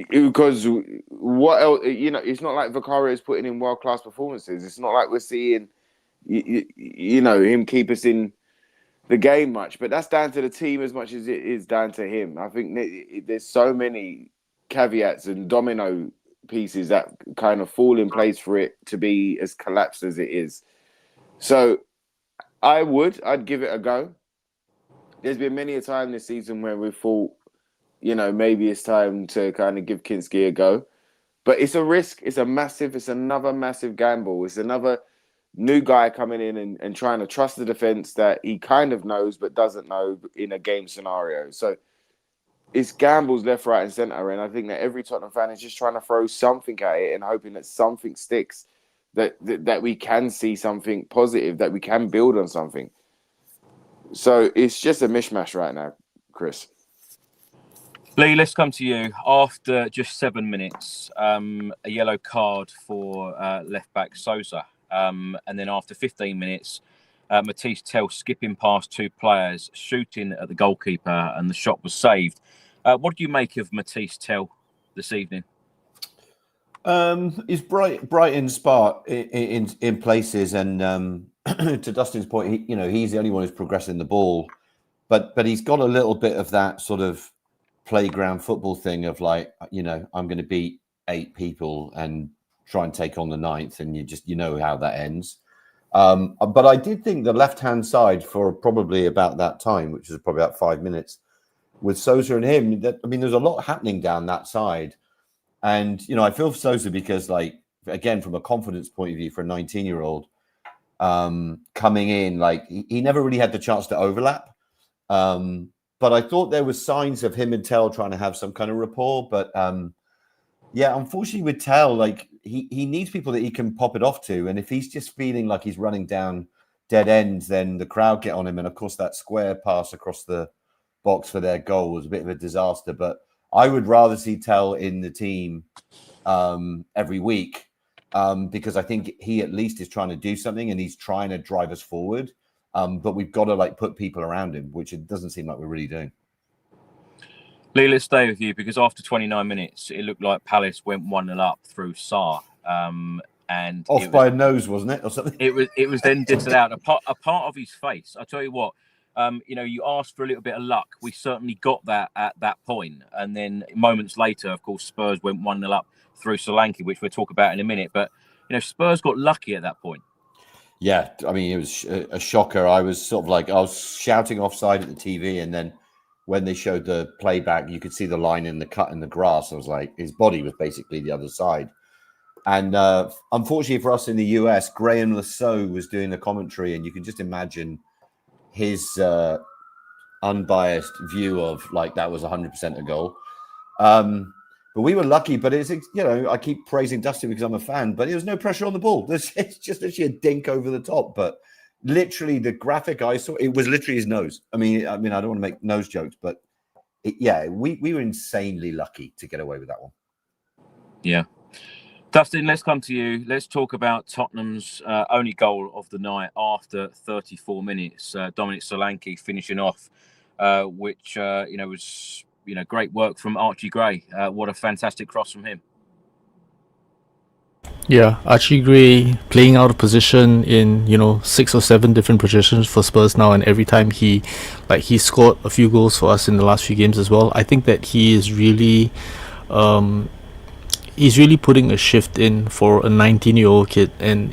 Because what else? It's not like Vicario is putting in world-class performances. It's not like we're seeing, him keep us in the game much. But that's down to the team as much as it is down to him. I think there's so many caveats and domino pieces that kind of fall in place for it to be as collapsed as it is. So I'd give it a go. There's been many a time this season where we thought, maybe it's time to kind of give Kinski a go. But it's a risk. It's another massive gamble. It's another new guy coming in and trying to trust the defense that he kind of knows but doesn't know in a game scenario. So it's gambles left, right, and centre. And I think that every Tottenham fan is just trying to throw something at it and hoping that something sticks, that we can see something positive, that we can build on something. So it's just a mishmash right now, Chris. Leigh, let's come to you. After just 7 minutes, a yellow card for left-back Sosa. And then after 15 minutes, Matisse Tell skipping past 2 players, shooting at the goalkeeper, and the shot was saved. What do you make of Matisse Tell this evening? He's bright in spark in places, and to Dustin's point, he's the only one who's progressing the ball, but he's got a little bit of that sort of playground football thing of like, I'm going to beat 8 people and try and take on the 9th, and you know how that ends. But I did think the left-hand side for probably about that time, which was probably about 5 minutes, with Sosa and him, there's a lot happening down that side. And, I feel for Sosa because, like, again, from a confidence point of view for a 19-year-old, coming in. Like he never really had the chance to overlap. But I thought there was signs of him and Tell trying to have some kind of rapport. But yeah, unfortunately with Tell, like he needs people that he can pop it off to. And if he's just feeling like he's running down dead ends, then the crowd get on him. And of course, that square pass across the box for their goal was a bit of a disaster. But I would rather see Tell in the team every week because I think he at least is trying to do something and he's trying to drive us forward. But we've got to like put people around him, which it doesn't seem like we're really doing. Leigh, let's stay with you because after 29 minutes, it looked like Palace went 1-0 up through Sarr. And off by a nose, wasn't it, or something? It was then disallowed. A part of his face. I tell you what, you asked for a little bit of luck. We certainly got that at that point. And then moments later, of course, Spurs went 1-0 up through Solanke, which we'll talk about in a minute. But Spurs got lucky at that point. Yeah, I mean, it was a shocker. I was sort of like, I was shouting offside at the TV, and then when they showed the playback, you could see the line in the cut in the grass. I was like, his body was basically the other side. And unfortunately for us in the US, Graham Lasso was doing the commentary, and you can just imagine his unbiased view of like that was 100% a goal. But we were lucky. But it's I keep praising Dustin because I'm a fan, but there was no pressure on the ball. It's just literally a dink over the top. But literally, the graphic I saw, it was literally his nose. I mean, I don't want to make nose jokes, but we were insanely lucky to get away with that one. Yeah. Dustin, let's come to you. Let's talk about Tottenham's only goal of the night after 34 minutes. Dominic Solanke finishing off, which was great work from Archie Gray. What a fantastic cross from him. Yeah, Archie Gray playing out of position in 6 or 7 different positions for Spurs now, and every time he scored a few goals for us in the last few games as well. I think that he is really he's really putting a shift in for a 19-year-old kid, and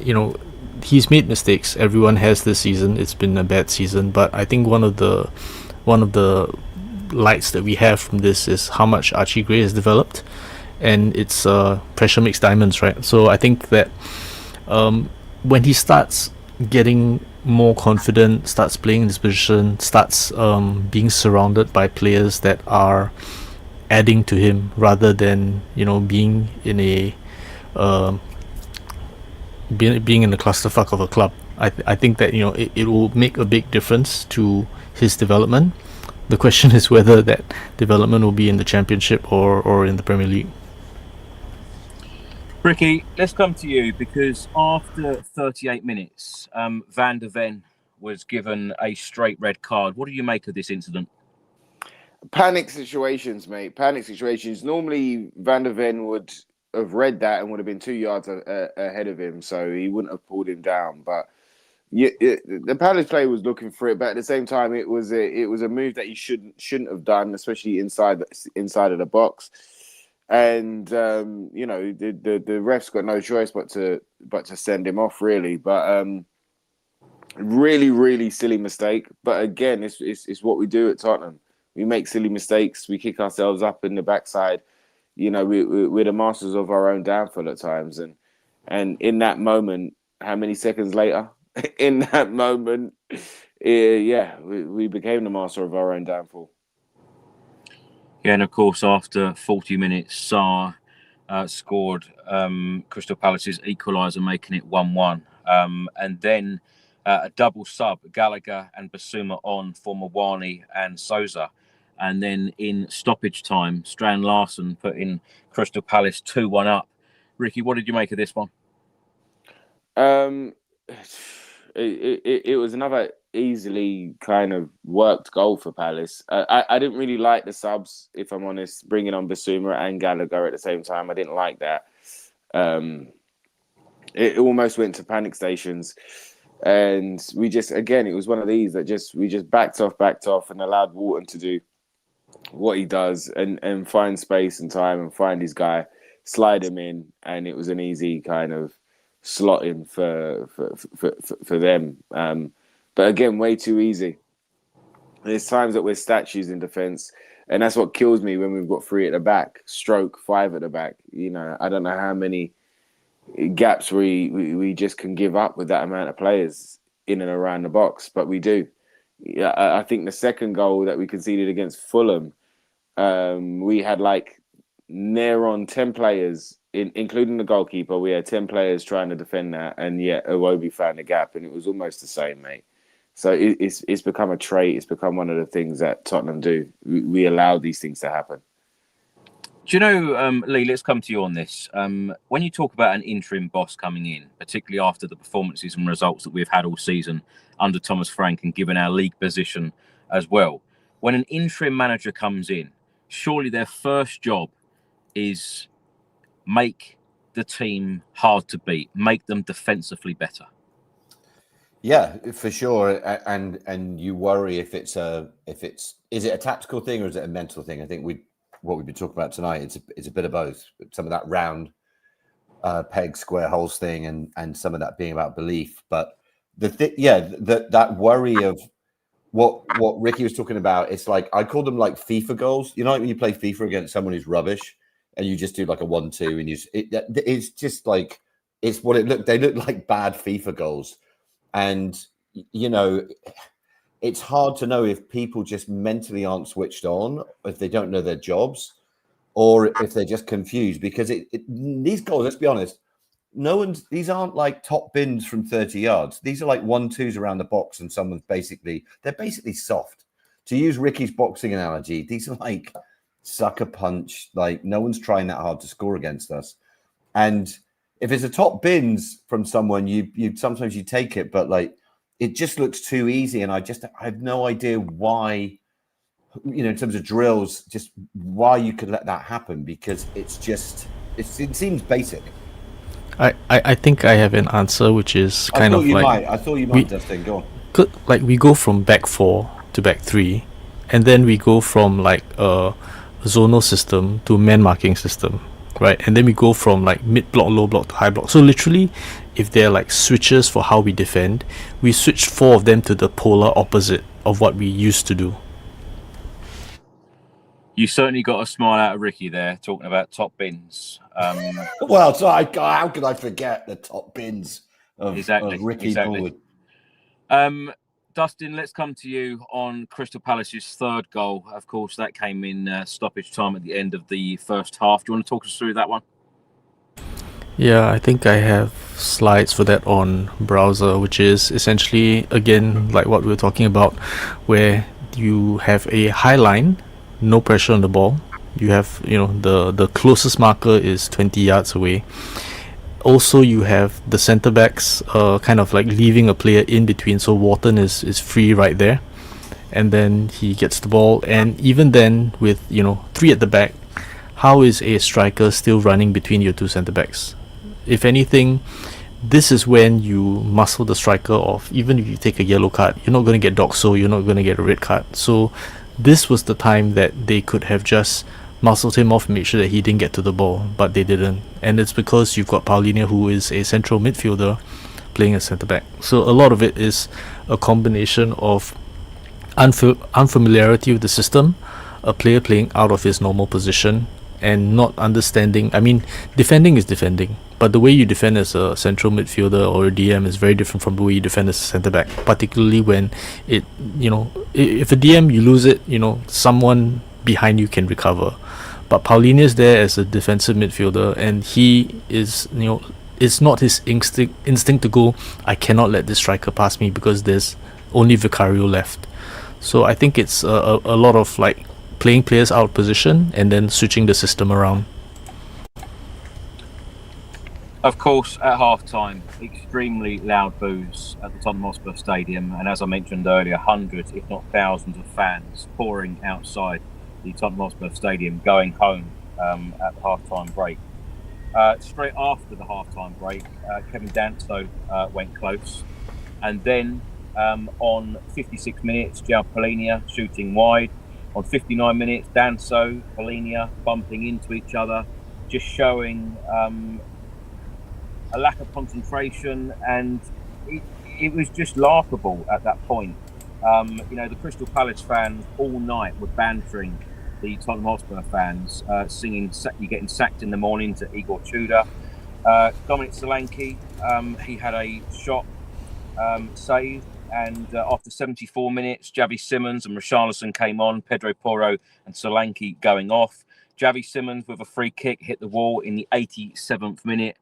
he's made mistakes. Everyone has this season. It's been a bad season, but I think one of the lights that we have from this is how much Archie Gray has developed, and it's pressure makes diamonds, right? So I think that when he starts getting more confident, starts playing in this position, starts being surrounded by players that are adding to him rather than being in a being in the clusterfuck of a club. I think that it will make a big difference to his development. The question is whether that development will be in the Championship or in the Premier League. Ricky, let's come to you because after 38 minutes, Van der Ven was given a straight red card. What do you make of this incident? Panic situations, mate. Panic situations. Normally, Van der Ven would have read that and would have been 2 yards ahead of him, so he wouldn't have pulled him down. But the Palace player was looking for it, but at the same time, it was a move that he shouldn't have done, especially inside of the box. And the refs got no choice but to send him off, really. But really, really silly mistake. But again, it's what we do at Tottenham. We make silly mistakes. We kick ourselves up in the backside. We're the masters of our own downfall at times. And in that moment, how many seconds later? In that moment, we became the master of our own downfall. Yeah, and of course, after 40 minutes, Sarr scored Crystal Palace's equaliser, making it 1-1. And then a double sub, Gallagher and Basuma on for Mawani and Souza. And then in stoppage time, Strand Larsen put in Crystal Palace 2-1 up. Ricky, what did you make of this one? It was another easily kind of worked goal for Palace. I didn't really like the subs, if I'm honest, bringing on Basuma and Gallagher at the same time. I didn't like that. It almost went to panic stations. And we just, again, it was one of these that we just backed off and allowed Wharton to do what he does and find space and time and find his guy, slide him in, and it was an easy kind of slot in for them. But again, way too easy. There's times that we're statues in defence, and that's what kills me when we've got 3 at the back, stroke 5 at the back. I don't know how many gaps we just can give up with that amount of players in and around the box, but we do. Yeah, I think the second goal that we conceded against Fulham, we had like near on 10 players, including the goalkeeper. We had 10 players trying to defend that, and yet Iwobi found a gap, and it was almost the same, mate. So it's become a trait. It's become one of the things that Tottenham do. We allow these things to happen. Do you know, Leigh, let's come to you on this. When you talk about an interim boss coming in, particularly after the performances and results that we've had all season under Thomas Frank and given our league position as well, when an interim manager comes in, surely their first job is make the team hard to beat, make them defensively better. Yeah, for sure. And you worry if is it a tactical thing or is it a mental thing? I think what we've been talking about tonight, it's a bit of both. Some of that round peg square holes thing and some of that being about belief. But that worry of what Ricky was talking about, it's like I call them like FIFA goals. You know, like when you play FIFA against someone who's rubbish and you just do like a 1-2 and it's just like it's what it looked. They look like bad FIFA goals. And, you know, it's hard to know if people just mentally aren't switched on, if they don't know their jobs, or if they're just confused. Because these goals, let's be honest, these aren't like top bins from 30 yards. These are like 1-2s around the box, and they're basically soft. To use Ricky's boxing analogy, these are like sucker punch. Like no one's trying that hard to score against us. And if it's a top bins from someone, you sometimes you take it, but like it just looks too easy. And I have no idea why, you know, in terms of drills, just why you could let that happen, because it seems basic. I think I have an answer, which is kind of like I thought you might, Dustin. Go on. Like we go from back 4 to back 3, and then we go from like a zonal system to man marking system. Right, and then we go from like mid block, low block to high block. So literally, if they're like switches for how we defend, we switch 4 of them to the polar opposite of what we used to do. You certainly got a smile out of Ricky there, talking about top bins. Well, so how could I forget the top bins of Ricky Norwood? Dustin, let's come to you on Crystal Palace's third goal. Of course, that came in stoppage time at the end of the first half. Do you want to talk us through that one? Yeah, I think I have slides for that on browser, which is essentially, again, like what we were talking about, where you have a high line, no pressure on the ball. You have, you know, the closest marker is 20 yards away. Also, you have the centre backs kind of like leaving a player in between, so Wharton is free right there, and then he gets the ball. And even then, with 3 at the back, how is a striker still running between your 2 centre backs? If anything, this is when you muscle the striker off. Even if you take a yellow card, you're not going to get doxo, you're not going to get a red card. So this was the time that they could have just muscled him off and made sure that he didn't get to the ball, but they didn't. And it's because you've got Paulinho, who is a central midfielder, playing as centre back. So a lot of it is a combination of unfamiliarity with the system, a player playing out of his normal position, and not understanding. I mean, defending is defending, but the way you defend as a central midfielder or a DM is very different from the way you defend as a centre back, particularly when if a DM you lose it, someone behind you can recover. But Paulinho is there as a defensive midfielder, and he is, it's not his instinct to go, I cannot let this striker pass me because there's only Vicario left. So I think it's a lot of like playing players out of position and then switching the system around. Of course, at half-time, extremely loud boos at the Tottenham Hotspur Stadium, and as I mentioned earlier, hundreds, if not thousands of fans pouring outside the Tottenham Hotspur Stadium going home at the half-time break. Straight after the half-time break, Kevin Danso went close, and then on 56 minutes, João Palhinha shooting wide. On 59 minutes, Danso, Palhinha bumping into each other, just showing a lack of concentration, and it was just laughable at that point. The Crystal Palace fans all night were bantering the Tottenham Hotspur fans, singing "You're getting sacked in the morning" to Igor Tudor. Dominic Solanke, he had a shot saved, and after 74 minutes, Javi Simmons and Richarlison came on, Pedro Porro and Solanke going off. Javi Simmons with a free kick hit the wall in the 87th minute.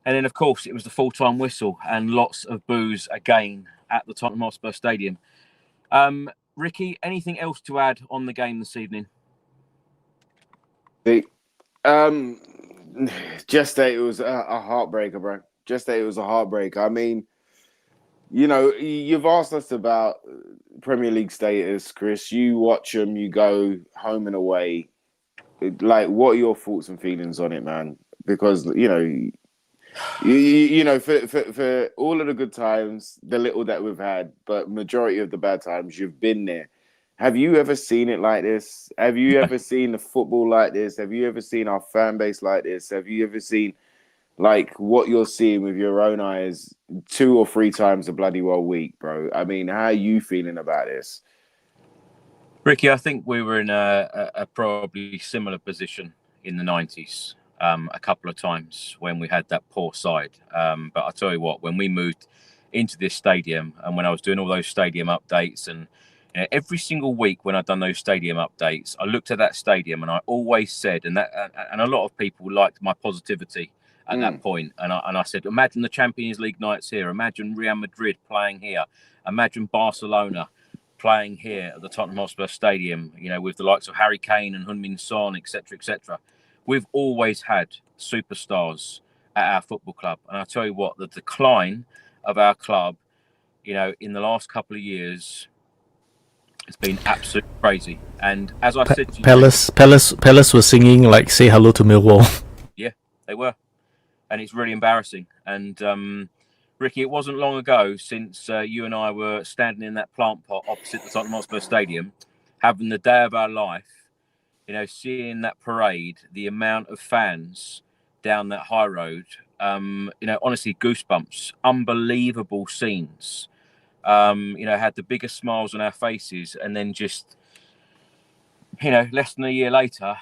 And then, of course, it was the full-time whistle and lots of boos again at the Tottenham Hotspur Stadium. Ricky, anything else to add on the game this evening? Just that it was a heartbreaker, bro. Just that it was a heartbreaker. I mean, you know, you've asked us about Premier League status, Chris. You watch them, you go home and away. Like, what are your thoughts and feelings on it, man? Because, you know, for all of the good times, the little that we've had, but majority of the bad times, you've been there. Have you ever seen it like this? Have you ever seen the football like this? Have you ever seen our fan base like this? Have you ever seen like what you're seeing with your own eyes 2 or 3 times a bloody well week, bro? I mean, how are you feeling about this? Ricky, I think we were in a probably similar position in the 90s a couple of times when we had that poor side. But I'll tell you what, when we moved into this stadium and when I was doing all those stadium updates and every single week when I've done those stadium updates, I looked at that stadium and I always said, and a lot of people liked my positivity at that point. And I said, imagine the Champions League nights here. Imagine Real Madrid playing here. Imagine Barcelona playing here at the Tottenham Hotspur Stadium, you know, with the likes of Harry Kane and Heung-min Son, etc., etc. We've always had superstars at our football club. And I tell you what, the decline of our club, you know, in the last couple of years, it's been absolutely crazy. And as I said to you, Palace was singing like "Say Hello to Millwall." Yeah, they were, and it's really embarrassing. And Ricky, it wasn't long ago since you and I were standing in that plant pot opposite the Tottenham Hotspur Stadium, having the day of our life. You know, seeing that parade, the amount of fans down that high road. You know, honestly, goosebumps, unbelievable scenes. You know, had the biggest smiles on our faces, and then just, you know, less than a year later,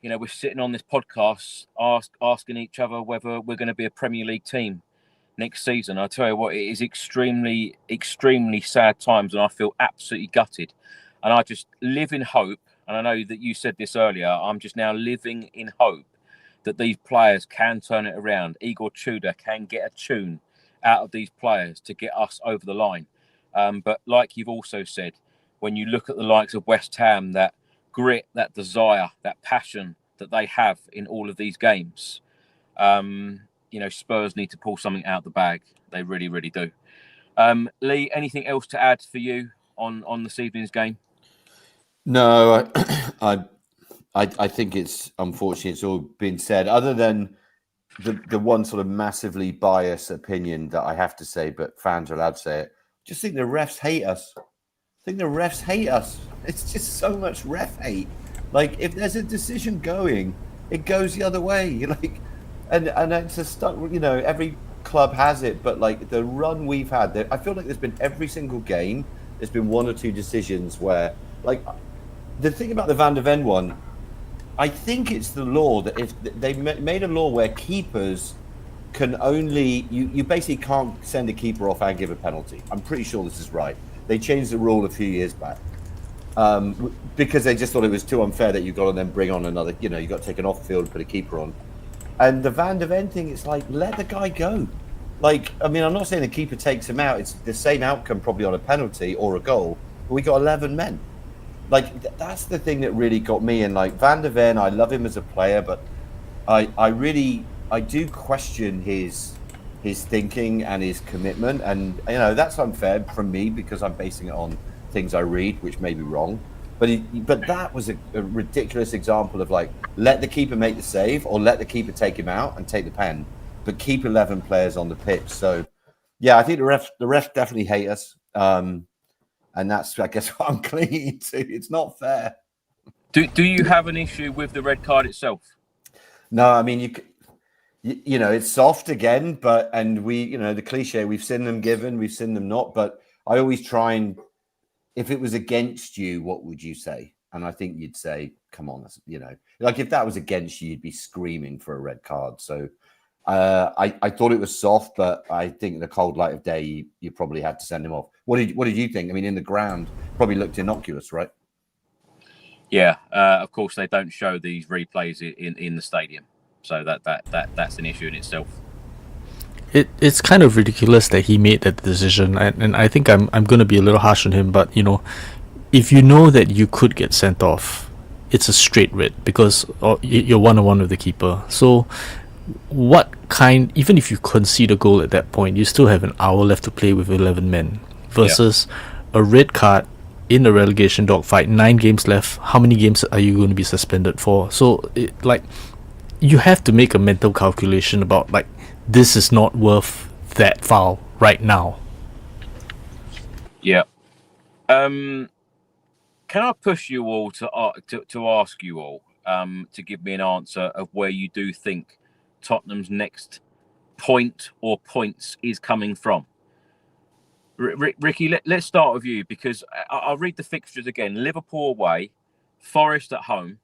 you know, we're sitting on this podcast asking each other whether we're going to be a Premier League team next season. I tell you what, it is extremely, extremely sad times, and I feel absolutely gutted. And I just live in hope, and I know that you said this earlier, I'm just now living in hope that these players can turn it around. Igor Tudor can get a tune out of these players to get us over the line. But like you've also said, when you look at the likes of West Ham, that grit, that desire, that passion that they have in all of these games, you know, Spurs need to pull something out of the bag. They really, really do. Leigh, anything else to add for you on this evening's game? No, I think it's unfortunate it's all been said, other than the one sort of massively biased opinion that I have to say, but fans are allowed to say it. Just think the refs hate us. It's just so much ref hate. Like, if there's a decision going, it goes the other way. Like, and it's a stuck. You know, every club has it, but like the run we've had, I feel like there's been every single game. There's been 1 or 2 decisions where, like, the thing about the Van der Ven one, I think it's the law that if they made a law where keepers can only, you basically can't send a keeper off and give a penalty. I'm pretty sure this is right. They changed the rule a few years back because they just thought it was too unfair that you got to then bring on another, you know, you got to take an off field and put a keeper on. And the Van der Ven thing, it's like, let the guy go. Like, I mean, I'm not saying the keeper takes him out. It's the same outcome probably on a penalty or a goal, but we got 11 men. Like, that's the thing that really got me. And like Van der Ven, I love him as a player, but I do question his thinking and his commitment, and you know that's unfair from me because I'm basing it on things I read, which may be wrong. But that was a ridiculous example of like, let the keeper make the save or let the keeper take him out and take the pen, but keep 11 players on the pitch. So yeah, I think the refs definitely hate us, and that's, I guess, what I'm clinging to. It's not fair. Do you have an issue with the red card itself? No, I mean you know, it's soft again, and we, you know, the cliche, we've seen them given, we've seen them not, but I always try and, if it was against you, what would you say? And I think you'd say, come on, you know, like if that was against you, you'd be screaming for a red card. So I thought it was soft, but I think in the cold light of day, you probably had to send him off. What did you think? I mean, in the ground, probably looked innocuous, right? Yeah, of course they don't show these replays in the stadium, so that's an issue in itself. It's kind of ridiculous that he made that decision, and I think I'm going to be a little harsh on him, but if you know that you could get sent off, it's a straight red because you're 1-on-1 with the keeper. So even if you concede a goal at that point, you still have an hour left to play with 11 men versus a red card in the relegation dogfight, 9 games left. How many games are you going to be suspended for? So you have to make a mental calculation about this is not worth that foul right now. Yeah. Can I push you all to ask you all to give me an answer of where you do think Tottenham's next point or points is coming from? Ricky, let's start with you, because I'll read the fixtures again. Liverpool away, Forest at home,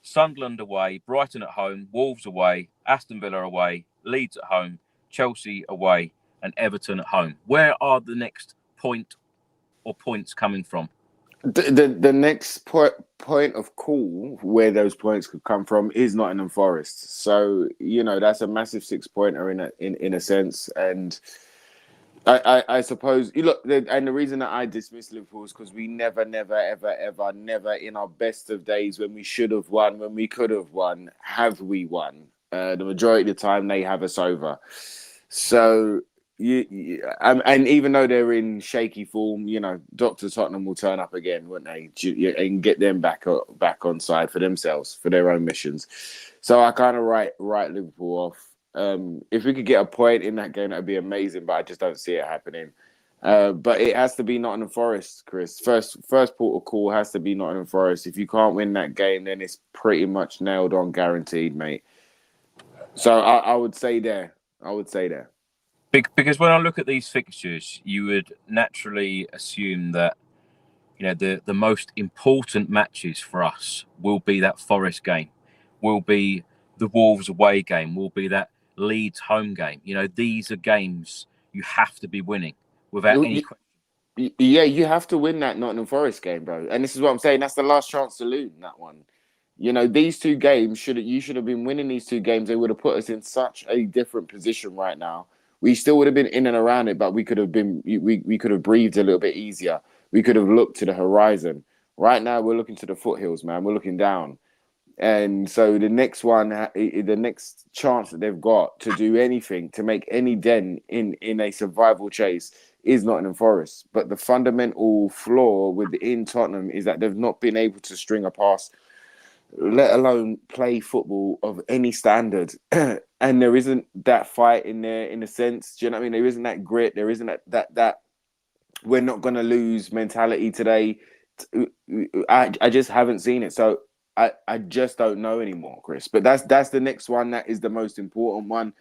Sunderland away, Brighton at home, Wolves away, Aston Villa away, Leeds at home, Chelsea away, and Everton at home. Where are the next point or points coming from? The next point of call where those points could come from is Nottingham Forest. So that's a massive 6-pointer in a sense, and I suppose and the reason that I dismiss Liverpool is because we never in our best of days, when we should have won, when we could have won, have we won? The majority of the time they have us over. So and even though they're in shaky form, Dr. Tottenham will turn up again, won't they? And get them back on side for themselves, for their own missions. So I kind of write Liverpool off. If we could get a point in that game, that'd be amazing, but I just don't see it happening. But it has to be Nottingham Forest, Chris. First port of call has to be Nottingham Forest. If you can't win that game, then it's pretty much nailed on, guaranteed, mate. So I would say there. Because when I look at these fixtures, you would naturally assume that the most important matches for us will be that Forest game, will be the Wolves away game, will be that Leeds home game. These are games you have to be winning without any question. Yeah, you have to win that Nottingham Forest game, bro. And this is what I'm saying. That's the last chance to lose that one. These 2 games you should have been winning these 2 games. They would have put us in such a different position right now. We still would have been in and around it, but we could have breathed a little bit easier. We could have looked to the horizon. Right now, we're looking to the foothills, man. We're looking down. And so the next chance that they've got to do anything, to make any dent in a survival chase, is Nottingham Forest. But the fundamental flaw within Tottenham is that they've not been able to string a pass, let alone play football of any standard. And there isn't that fight in there, in a sense. Do you know what I mean? There isn't that grit. There isn't that we're not going to lose mentality today. I just haven't seen it. So I just don't know anymore, Chris. But that's the next one. That is the most important one.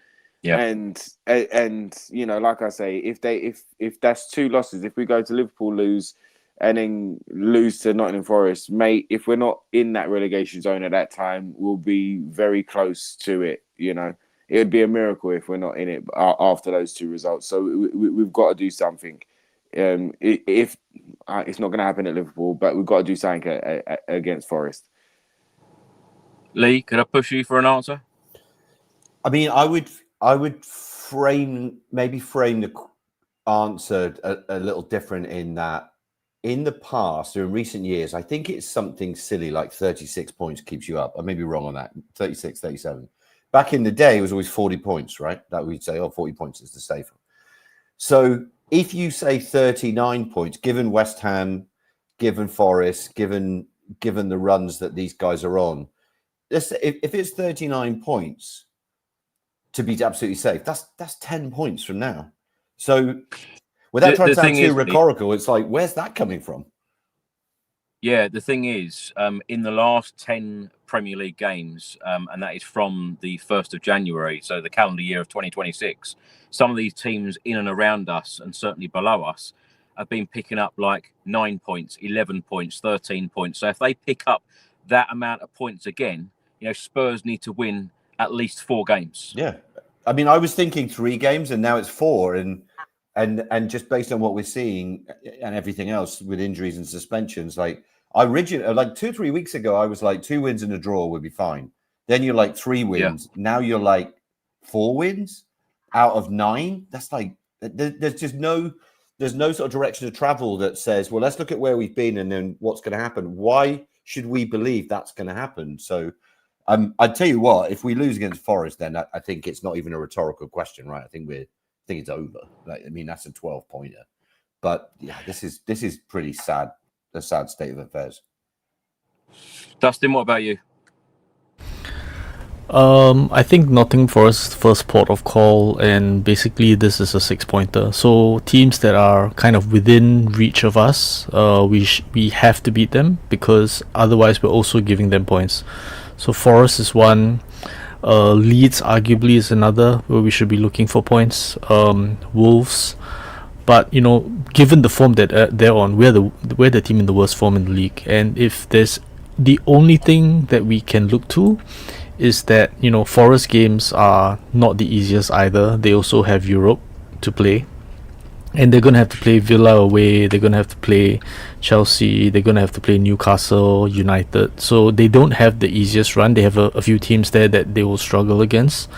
Yeah. And like I say, if that's 2 losses, if we go to Liverpool, lose, and then lose to Nottingham Forest, mate, if we're not in that relegation zone at that time, we'll be very close to it. It would be a miracle if we're not in it after those 2 results. So we've got to do something. If it's not going to happen at Liverpool, but we've got to do something against Forest. Leigh, could I push you for an answer? I mean, I would frame the answer a little different, in that in the past or in recent years, I think it's something silly like 36 points keeps you up. I may be wrong on that. 36, 37. Back in the day, it was always 40 points, right? That we'd say, 40 points is the safe. So if you say 39 points, given West Ham, given Forest, given the runs that these guys are on, if it's 39 points to be absolutely safe, that's 10 points from now. So without trying to sound too rhetorical, it's like, where's that coming from? Yeah, the thing is, in the last 10 Premier League games, and that is from the 1st of January, so the calendar year of 2026, some of these teams in and around us, and certainly below us, have been picking up like 9 points, 11 points, 13 points. So if they pick up that amount of points again, Spurs need to win at least 4 games. Yeah. I mean, I was thinking 3 games, and now it's 4, and just based on what we're seeing and everything else with injuries and suspensions, like like 2 or 3 weeks ago, I was like 2 wins and a draw would be fine. Then you're like 3 wins. Yeah. Now you're like 4 wins out of 9. That's like there's no sort of direction of travel that says, well, let's look at where we've been and then what's going to happen. Why should we believe that's going to happen? So I'd tell you what, if we lose against Forest, then I think it's not even a rhetorical question, right? I think it's over. Like, I mean, that's a 12-pointer. But yeah, this is pretty sad. A sad state of affairs. Dustin, what about you? I think Nottingham Forest first port of call, and basically this is a 6-pointer. So teams that are kind of within reach of us, we have to beat them, because otherwise we're also giving them points. So Forest is one. Leeds arguably is another where we should be looking for points. Wolves, but given the form that they're on, we're the team in the worst form in the league, and if there's the only thing that we can look to is that Forest games are not the easiest either. They also have Europe to play, and they're going to have to play Villa away, they're going to have to play Chelsea, they're going to have to play Newcastle United. So they don't have the easiest run. They have a few teams there that they will struggle against.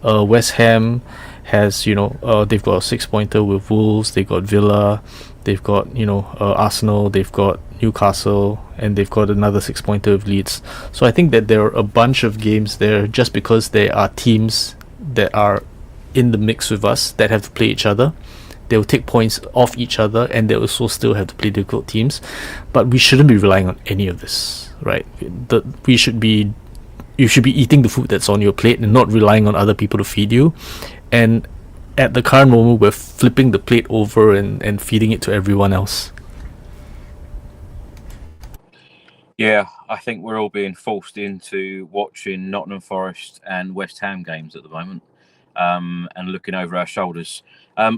West Ham has they've got a 6-pointer with Wolves, they've got Villa, they've got Arsenal, they've got Newcastle, and they've got another 6-pointer with Leeds. So I think that there are a bunch of games there just because there are teams that are in the mix with us that have to play each other. They will take points off each other, and they also still have to play difficult teams. But we shouldn't be relying on any of this, right? You should be eating the food that's on your plate and not relying on other people to feed you. And at the current moment, we're flipping the plate over and feeding it to everyone else. Yeah, I think we're all being forced into watching Nottingham Forest and West Ham games at the moment, and looking over our shoulders.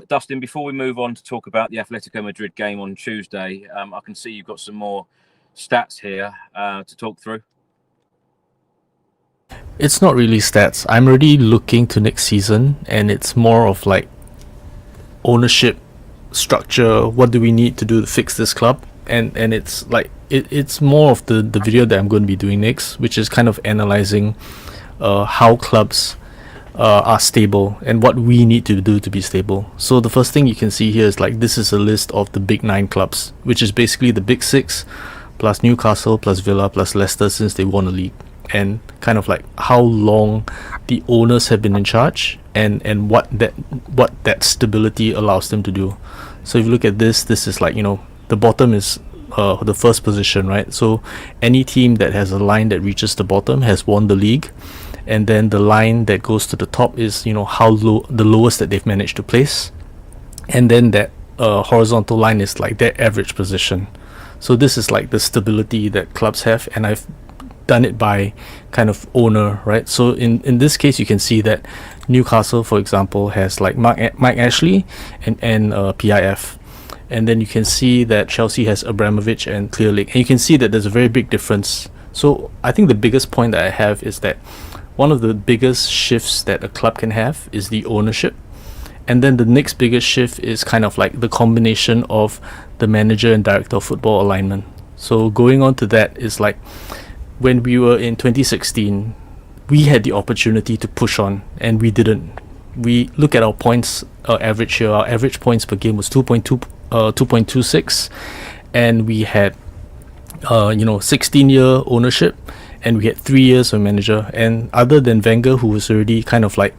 Dustin, before we move on to talk about the Atletico Madrid game on Tuesday, I can see you've got some more stats here to talk through. It's not really stats. I'm already looking to next season, and it's more of like ownership, structure. What do we need to do to fix this club? And it's like it's more of the video that I'm going to be doing next, which is kind of analyzing how clubs are stable and what we need to do to be stable. So the first thing you can see here is like this is a list of the big 9 clubs, which is basically the big 6 plus Newcastle plus Villa plus Leicester since they won the league, and kind of like how long the owners have been in charge and what that stability allows them to do. So if you look at this is like the bottom is the first position, right? So any team that has a line that reaches the bottom has won the league, and then the line that goes to the top is how low, the lowest that they've managed to place, and then that horizontal line is like their average position. So this is like the stability that clubs have, and I've done it by kind of owner, right? So in this case, you can see that Newcastle, for example, has like Mike Ashley and PIF. And then you can see that Chelsea has Abramovich and Clearlake. And you can see that there's a very big difference. So I think the biggest point that I have is that one of the biggest shifts that a club can have is the ownership. And then the next biggest shift is kind of like the combination of the manager and director of football alignment. So going on to that is like when we were in 2016, we had the opportunity to push on and we didn't. We look at our points average here. Our average points per game was 2.26, and we had 16-year ownership, and we had 3 years of manager. And other than Wenger, who was already kind of like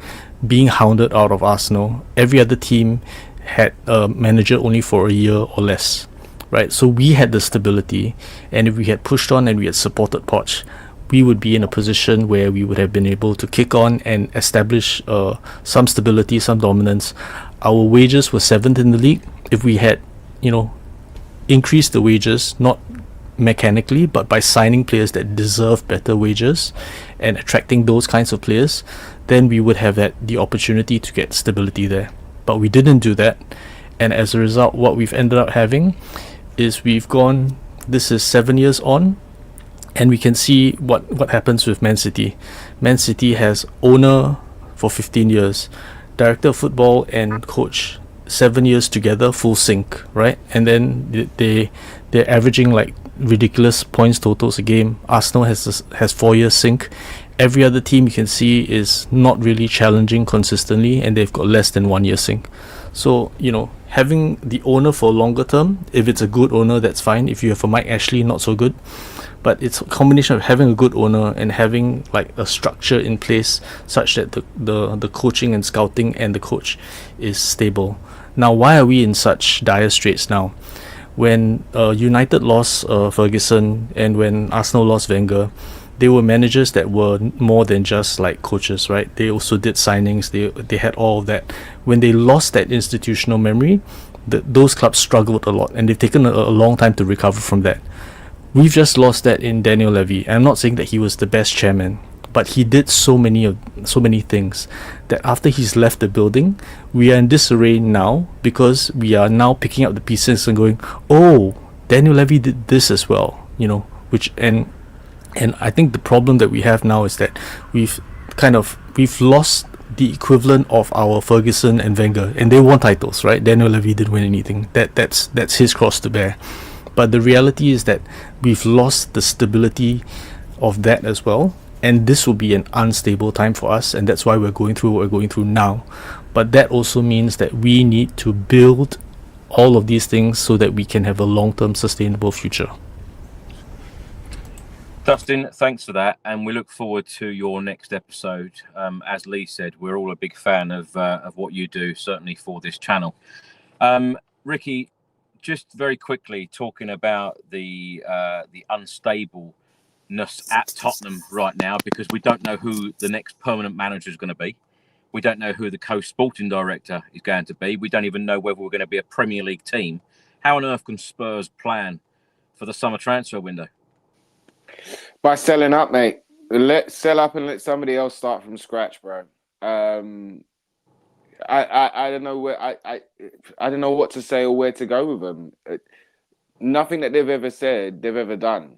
being hounded out of Arsenal, every other team had a manager only for a year or less, right? So we had the stability, and if we had pushed on and we had supported Poch, we would be in a position where we would have been able to kick on and establish some stability, some dominance. Our wages were 7th in the league. If we had, increased the wages, not mechanically, but by signing players that deserve better wages and attracting those kinds of players, then we would have had the opportunity to get stability there. But we didn't do that. And as a result, what we've ended up having is this is 7 years on, and we can see what happens with Man City. Man City has owner for 15 years. Director of football and coach 7 years together, full sync, right? And then they're averaging like ridiculous points totals a game. Arsenal has 4 years sync. Every other team you can see is not really challenging consistently, and they've got less than 1 year sync. So, having the owner for longer term, if it's a good owner, that's fine. If you have a Mike Ashley, not so good. But it's a combination of having a good owner and having like a structure in place such that the coaching and scouting and the coach is stable. Now, why are we in such dire straits now? When United lost Ferguson and when Arsenal lost Wenger, they were managers that were more than just like coaches, right? They also did signings. They had all of that. When they lost that institutional memory, those clubs struggled a lot, and they've taken a long time to recover from that. We've just lost that in Daniel Levy. I'm not saying that he was the best chairman, but he did so many things that after he's left the building, we are in disarray now because we are now picking up the pieces and going, oh, Daniel Levy did this as well, and I think the problem that we have now is that we've lost the equivalent of our Ferguson and Wenger, and they won titles, right? Daniel Levy didn't win anything. That's his cross to bear. But the reality is that we've lost the stability of that as well, and this will be an unstable time for us, and that's why we're going through what we're going through now. But that also means that we need to build all of these things so that we can have a long-term sustainable future. Dustin, thanks for that, and we look forward to your next episode. As Leigh said, we're all a big fan of what you do, certainly for this channel. Ricky, just very quickly talking about the unstableness at Tottenham right now, because we don't know who the next permanent manager is going to be. We don't know who the co-sporting director is going to be. We don't even know whether we're going to be a Premier League team. How on earth can Spurs plan for the summer transfer window? By selling up, mate. Sell up and let somebody else start from scratch, bro. I don't know where I don't know what to say or where to go with them. Nothing that they've ever said, they've ever done.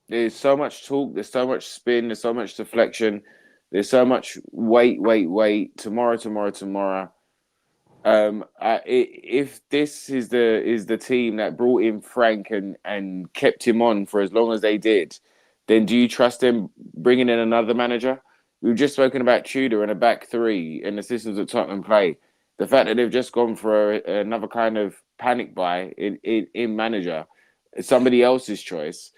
There's so much talk, there's so much spin, there's so much deflection, there's so much wait, tomorrow. If this is the team that brought in Frank and kept him on for as long as they did, then do you trust them bringing in another manager? We've just spoken about Tudor and a back three and the systems that Tottenham play. The fact that they've just gone for another kind of panic buy in manager, somebody else's choice,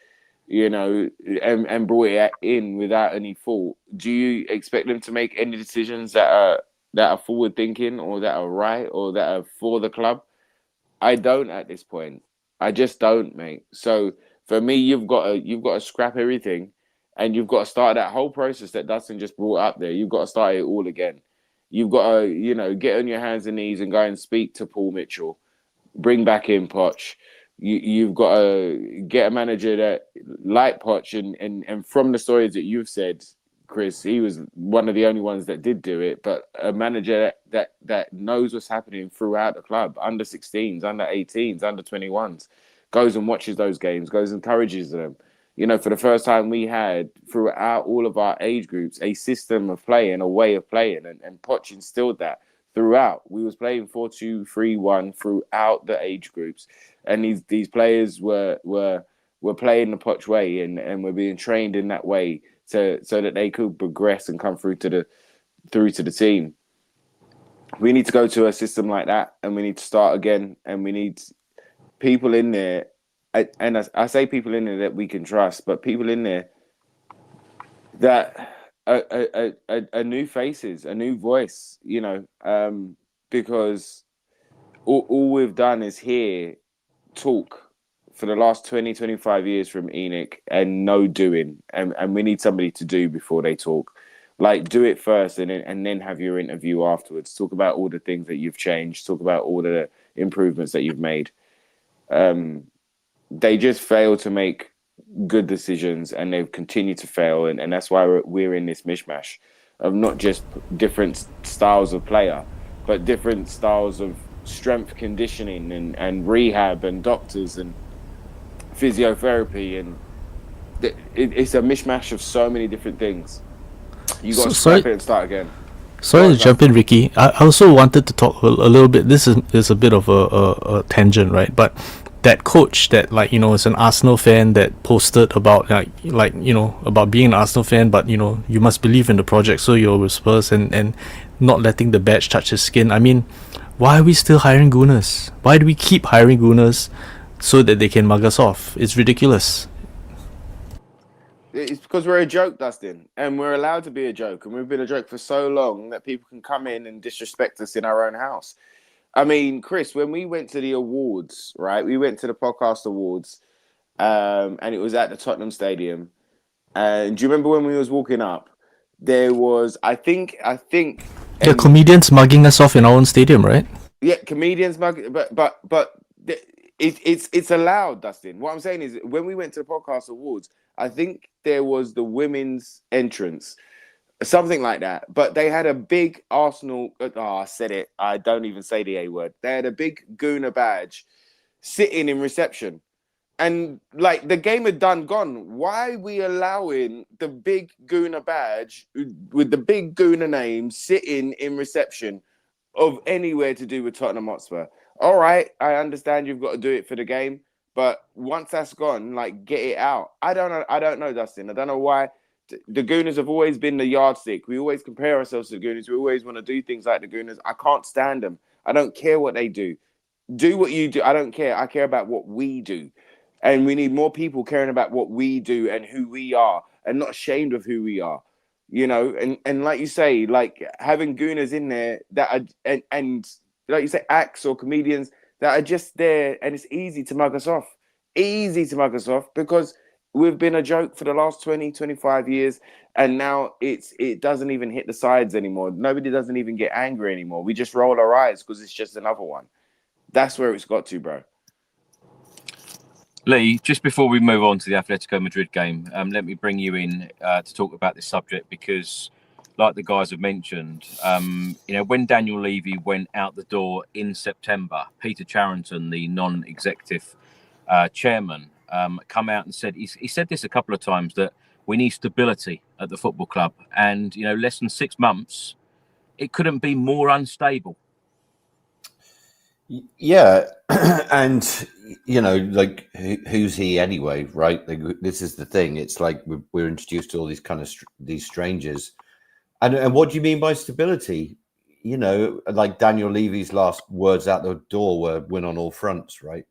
and brought it in without any fault. Do you expect them to make any decisions that are forward thinking or that are right or that are for the club? I don't at this point. I just don't, mate. So for me, you've got to scrap everything, and you've got to start that whole process that Dustin just brought up there. You've got to start it all again. You've got to, get on your hands and knees and go and speak to Paul Mitchell. Bring back in Poch. You've got to get a manager that like Poch, and from the stories that you've said, Chris, he was one of the only ones that did do it, but a manager that knows what's happening throughout the club, under 16s, under 18s, under 21s, goes and watches those games, goes and encourages them. For the first time we had throughout all of our age groups, a system of play and a way of playing, and Poch instilled that throughout. We was playing 4-2-3-1 throughout the age groups, and these players were playing the Poch way and were being trained in that way so that they could progress and come through to the team. We need to go to a system like that, and we need to start again, and we need people in there. And I say people in there that we can trust, but people in there that are new faces, a new voice, because all we've done is hear talk for the last 20, 25 years from Enoch and no doing. And we need somebody to do before they talk. Like, do it first and then have your interview afterwards. Talk about all the things that you've changed. Talk about all the improvements that you've made. They just fail to make good decisions, and they've continued to fail. And that's why we're in this mishmash of not just different styles of player, but different styles of strength conditioning and rehab and doctors and physiotherapy. And it's a mishmash of so many different things. You got to scrap it and start again. Sorry to jump in, Ricky. I also wanted to talk a little bit. This is a bit of a tangent, right? But that coach that, like, you know, is an Arsenal fan that posted about like you know, about being an Arsenal fan, but you know, you must believe in the project, so you're with Spurs, and not letting the badge touch his skin. I mean, why are we still hiring gooners? Why do we keep hiring gooners so that they can mug us off? It's ridiculous. It's because we're a joke, Dustin, and we're allowed to be a joke, and we've been a joke for so long that people can come in and disrespect us in our own house. I mean, Chris, when we went to the awards, right? We went to the podcast awards, and it was at the Tottenham Stadium. And do you remember when we was walking up? There was, I think. The comedians mugging us off in our own stadium, right? Yeah, comedians mugging, but it's allowed, Dustin. What I'm saying is, when we went to the podcast awards, I think there was the women's entrance, something like that. But they had a big Arsenal. Oh, I said it. I don't even say the A word. They had a big Gooner badge sitting in reception. And like the game had gone. Why are we allowing the big Gooner badge with the big Gooner name sitting in reception of anywhere to do with Tottenham Hotspur? All right, I understand you've got to do it for the game, but once that's gone, like, get it out. I don't know, Dustin. I don't know why. The Gooners have always been the yardstick. We always compare ourselves to the Gooners. We always want to do things like the Gooners. I can't stand them. I don't care what they do. Do what you do. I don't care. I care about what we do. And we need more people caring about what we do and who we are, and not ashamed of who we are. You know, and like you say, like having Gooners in there that are, and like you say, acts or comedians that are just there, and it's easy to mug us off. Easy to mug us off because we've been a joke for the last 20, 25 years, and now it doesn't even hit the sides anymore. Nobody doesn't even get angry anymore. We just roll our eyes because it's just another one. That's where it's got to, bro. Leigh, just before we move on to the Atletico Madrid game, let me bring you in to talk about this subject because, like the guys have mentioned, you know, when Daniel Levy went out the door in September, Peter Charrington, the non-executive chairman, come out and said, he said this a couple of times, that we need stability at the football club. And, you know, less than 6 months, it couldn't be more unstable. Yeah, and you know, like who's he anyway, right? Like, this is the thing. It's like we're introduced to all these kind of these strangers, and what do you mean by stability? You know, like Daniel Levy's last words out the door were "win on all fronts," right?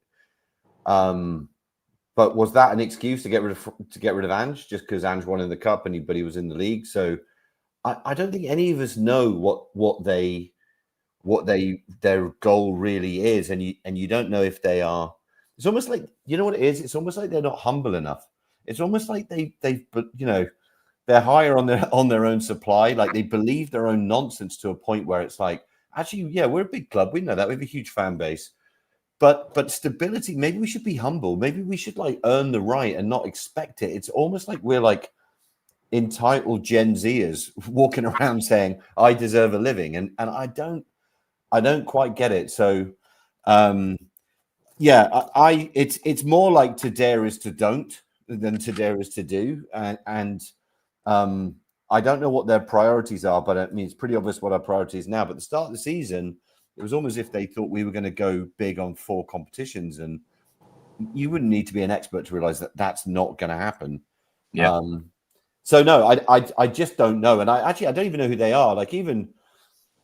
But was that an excuse to get rid of Ange just because Ange won in the cup and he was in the league? So I don't think any of us know what their goal really is, and you don't know if they are. It's almost like, you know what it is. It's almost like they're not humble enough. It's almost like they've you know, they're higher on their own supply. Like they believe their own nonsense to a point where it's like, actually, yeah, we're a big club. We know that. We have a huge fan base, but stability. Maybe we should be humble. Maybe we should like earn the right and not expect it. It's almost like we're like entitled Gen Zers walking around saying, "I deserve a living," and I don't quite get it. So, yeah, it's more like to dare is to don't than to dare is to do. And I don't know what their priorities are, but I mean, it's pretty obvious what our priorities now. But at the start of the season, it was almost as if they thought we were going to go big on 4 competitions. And you wouldn't need to be an expert to realize that that's not going to happen. Yeah. So no, I just don't know. And I don't even know who they are. Like even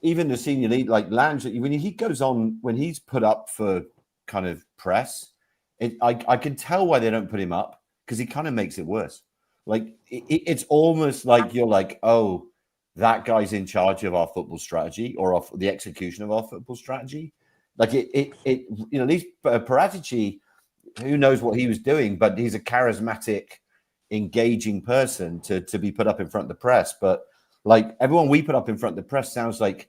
the senior league, like Lange, when he goes on, when he's put up for kind of press, I can tell why they don't put him up, because he kind of makes it worse. Like it's almost like you're like, oh, that guy's in charge of our football strategy or of the execution of our football strategy. Like it you know, these Paratici, who knows what he was doing, but he's a charismatic, engaging person to be put up in front of the press. But like everyone we put up in front of the press sounds like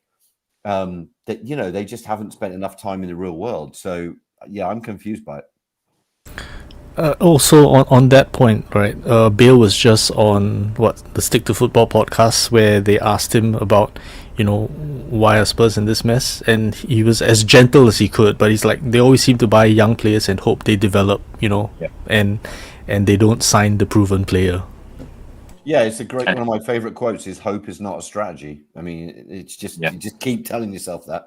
that, you know, they just haven't spent enough time in the real world. So yeah, I'm confused by it. Also on that point, right? Bale was just on the Stick to Football podcast where they asked him about, you know, why are Spurs in this mess, and he was as gentle as he could. But he's like, they always seem to buy young players and hope they develop, you know, and they don't sign the proven player. Yeah, it's a great one of my favorite quotes is hope is not a strategy. I mean, it's just Yeah. you just keep telling yourself that.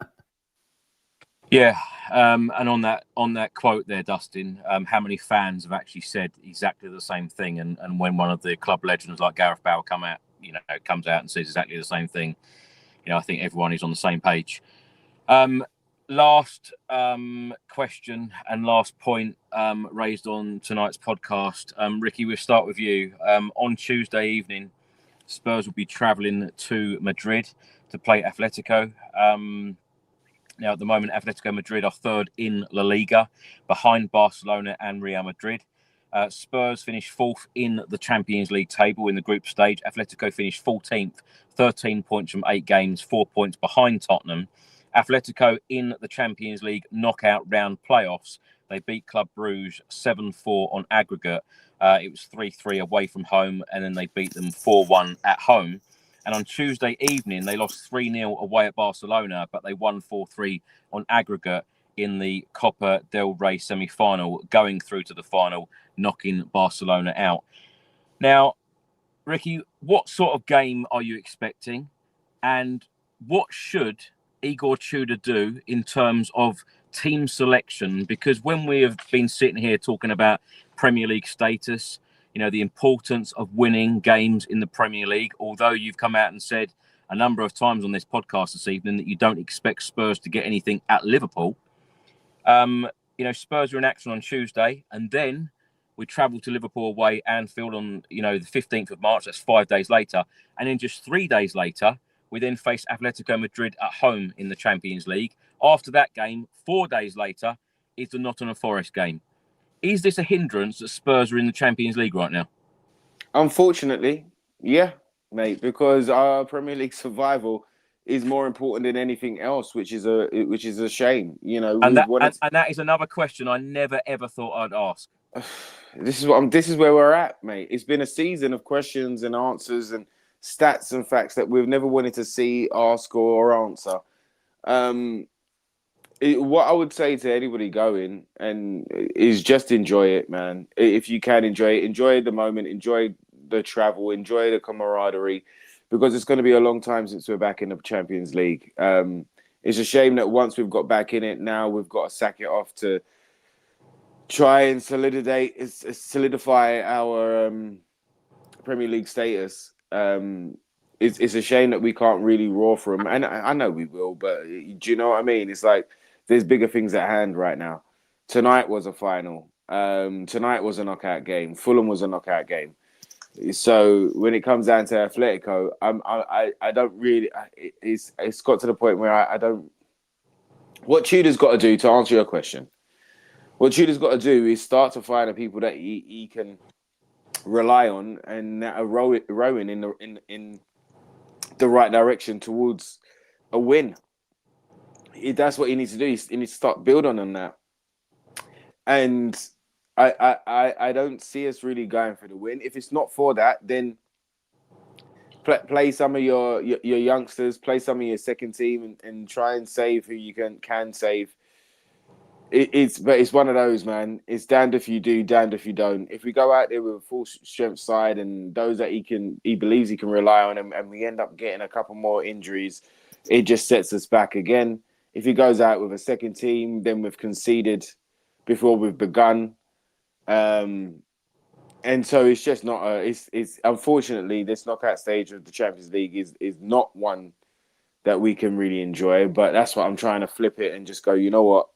Yeah, and on that quote there, Dustin, how many fans have actually said exactly the same thing? And when one of the club legends like Gareth Bale comes out and says exactly the same thing, I think everyone is on the same page. Last question and last point raised on tonight's podcast. Ricky, we'll start with you. On Tuesday evening, Spurs will be travelling to Madrid to play Atletico. Now, at the moment, Atletico Madrid are third in La Liga, behind Barcelona and Real Madrid. Spurs finished fourth in the Champions League table in the group stage. Atletico finished 14th, 13 points from 8 games, 4 points behind Tottenham. Atletico in the Champions League knockout round playoffs. They beat Club Brugge 7-4 on aggregate. It was 3-3 away from home, and then they beat them 4-1 at home. And on Tuesday evening, they lost 3-0 away at Barcelona, but they won 4-3 on aggregate in the Copa del Rey semi-final, going through to the final, knocking Barcelona out. Now, Ricky, what sort of game are you expecting? And what should Igor Tudor do in terms of team selection? Because when we have been sitting here talking about Premier League status, the importance of winning games in the Premier League, although you've come out and said a number of times on this podcast this evening that you don't expect Spurs to get anything at Liverpool. Spurs are in action on Tuesday, and then we travel to Liverpool away, Anfield on, the 15th of March. That's 5 days later. And then just 3 days later, we then face Atletico Madrid at home in the Champions League. After that game, 4 days later, is the Nottingham Forest game. Is this a hindrance that Spurs are in the Champions League right now? Unfortunately, yeah, mate, because our Premier League survival is more important than anything else, which is a shame. And that is another question I never ever thought I'd ask. This is where we're at, mate. It's been a season of questions and answers and stats and facts that we've never wanted to see, ask, or answer. What I would say to anybody going is just enjoy it, man. If you can enjoy the moment, enjoy the travel, enjoy the camaraderie, because it's going to be a long time since we're back in the Champions League. It's a shame that once we've got back in it, now we've got to sack it off to try and solidify our Premier League status. It's a shame that we can't really roar for them, and I know we will, but do you know what I mean? It's like there's bigger things at hand right now. Tonight was a final. Tonight was a knockout game. Fulham was a knockout game. So when it comes down to Atletico, I don't really. It's got to the point where I don't. What Tudor's got to do, to answer your question, what Tudor's got to do is start to find the people that he can rely on and that are rowing in the right direction towards a win. That's what he needs to do. He needs to start building on that. And I don't see us really going for the win. If it's not for that, then play some of your youngsters, play some of your second team, and try and save who you can save. But it's one of those, man. It's damned if you do, damned if you don't. If we go out there with a full strength side and those that he believes he can rely on, and we end up getting a couple more injuries, it just sets us back again. If he goes out with a second team, then we've conceded before we've begun. And so it's just not it's unfortunately this knockout stage of the Champions League is not one that we can really enjoy. But that's what I'm trying to flip it and just go, you know what?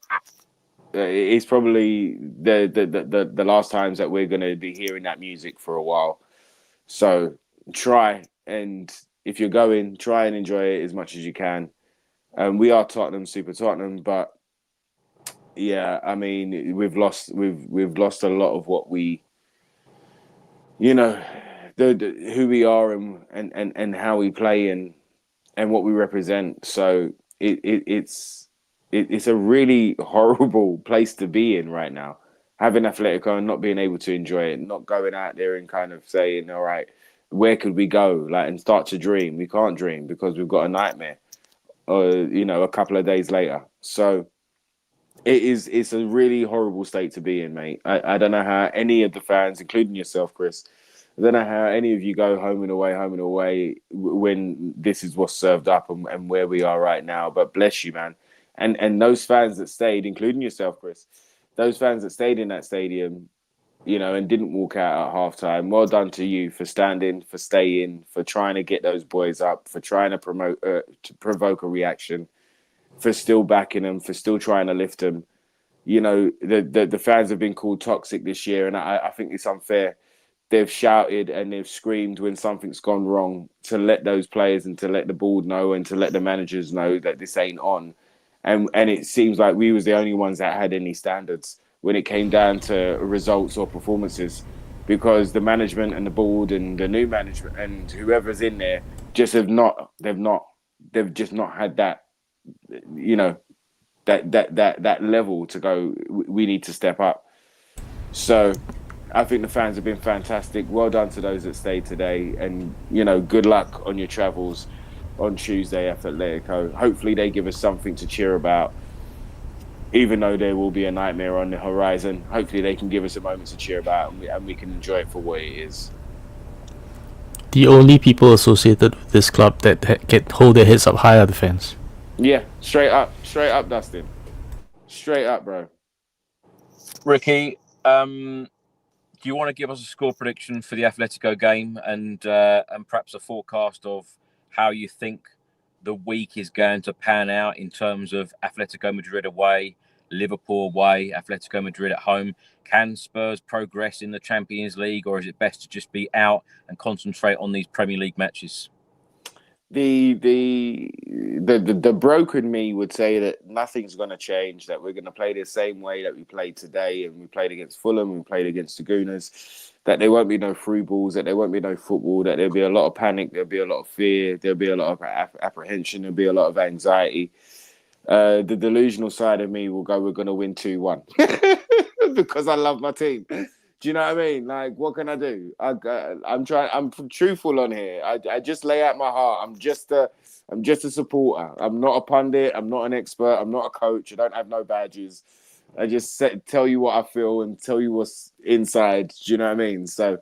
It's probably the last times that we're going to be hearing that music for a while. So try, and if you're going, try and enjoy it as much as you can. We are Tottenham, Super Tottenham, but yeah, I mean, we've lost a lot of what we, who we are and how we play and what we represent. So it's a really horrible place to be in right now. Having Atletico and not being able to enjoy it, not going out there and kind of saying, all right, where could we go? And start to dream. We can't dream because we've got a nightmare. A couple of days later. So it's a really horrible state to be in, mate. I don't know how any of the fans, including yourself, Chris, I don't know how any of you go home and away when this is what's served up and where we are right now. But bless you, man. And those fans that stayed, including yourself, Chris, those fans that stayed in that stadium, you know, and didn't walk out at halftime. Well done to you for standing, for staying, for trying to get those boys up, for trying to provoke a reaction, for still backing them, for still trying to lift them. You know, the fans have been called toxic this year, and I think it's unfair. They've shouted and they've screamed when something's gone wrong to let those players and to let the board know and to let the managers know that this ain't on. And it seems like we was the only ones that had any standards when it came down to results or performances, because the management and the board and the new management and whoever's in there just they've just not had that, you know, that level to go, we need to step up. So I think the fans have been fantastic. Well done to those that stayed today, and you know, good luck on your travels on Tuesday at Atletico. Hopefully they give us something to cheer about, even though there will be a nightmare on the horizon. Hopefully they can give us a moment to cheer about, and we can enjoy it for what it is. The only people associated with this club that get hold their heads up high are the fans. Yeah, straight up, Dustin. Straight up, bro. Ricky, do you want to give us a score prediction for the Atletico game and perhaps a forecast of how you think the week is going to pan out in terms of Atletico Madrid away, Liverpool away, Atletico Madrid at home? Can Spurs progress in the Champions League, or is it best to just be out and concentrate on these Premier League matches? The broken me would say that nothing's going to change, that we're going to play the same way that we played today, and we played against Fulham, we played against the Gooners, that there won't be no through balls, that there won't be no football, that there'll be a lot of panic, there'll be a lot of fear, there'll be a lot of apprehension, there'll be a lot of anxiety. The delusional side of me will go, we're going to win 2-1 because I love my team. Do you know what I mean? Like, what can I do? I'm truthful on here. I just lay out my heart. I'm just a supporter. I'm not a pundit. I'm not an expert. I'm not a coach. I don't have no badges. I just tell you what I feel and tell you what's inside. Do you know what I mean? So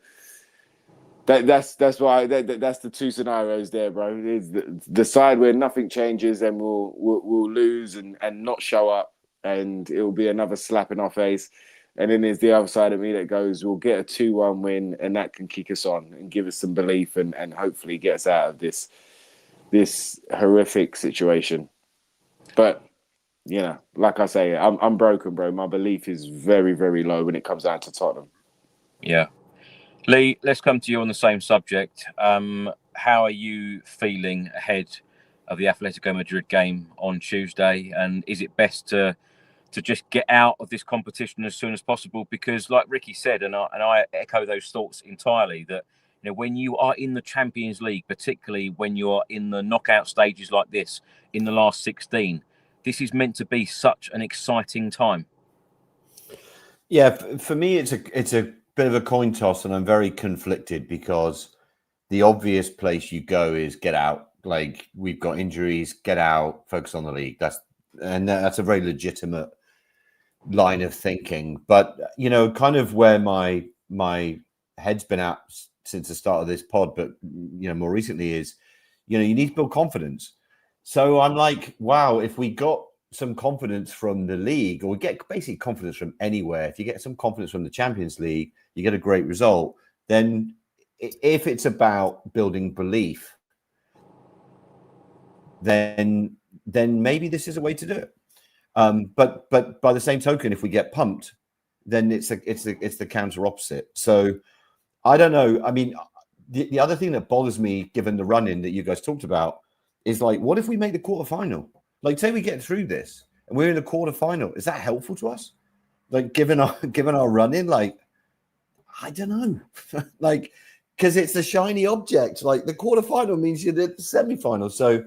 that's why that's the two scenarios there, bro. It's the side where nothing changes and we'll lose and not show up, and it will be another slap in our face. And then there's the other side of me that goes, we'll get a 2-1 win, and that can kick us on and give us some belief and hopefully get us out of this horrific situation. But, you know, like I say, I'm broken, bro. My belief is very, very low when it comes down to Tottenham. Yeah. Leigh, let's come to you on the same subject. How are you feeling ahead of the Atletico Madrid game on Tuesday? And is it best to just get out of this competition as soon as possible? Because like Ricky said, and I echo those thoughts entirely, that you know, when you are in the Champions League, particularly when you're in the knockout stages like this, in the last 16, this is meant to be such an exciting time. Yeah, for me, it's a bit of a coin toss, and I'm very conflicted because the obvious place you go is get out. Like, we've got injuries, get out, focus on the league. That's a very legitimate line of thinking. But, you know, kind of where my head's been at since the start of this pod, but, you know, more recently is, you know, you need to build confidence. So I'm like, wow, if we got some confidence from the league, or we get basically confidence from anywhere, if you get some confidence from the Champions League, you get a great result. Then if it's about building belief, then maybe this is a way to do it. But by the same token, if we get pumped, then it's the counter opposite. So I don't know. I mean, the other thing that bothers me, given the run-in that you guys talked about, is like, what if we make the quarterfinal? Like, say we get through this and we're in the quarterfinal. Is that helpful to us? Like, given our run-in, like, I don't know. Like, because it's a shiny object. Like, the quarterfinal means you're the semi-final. So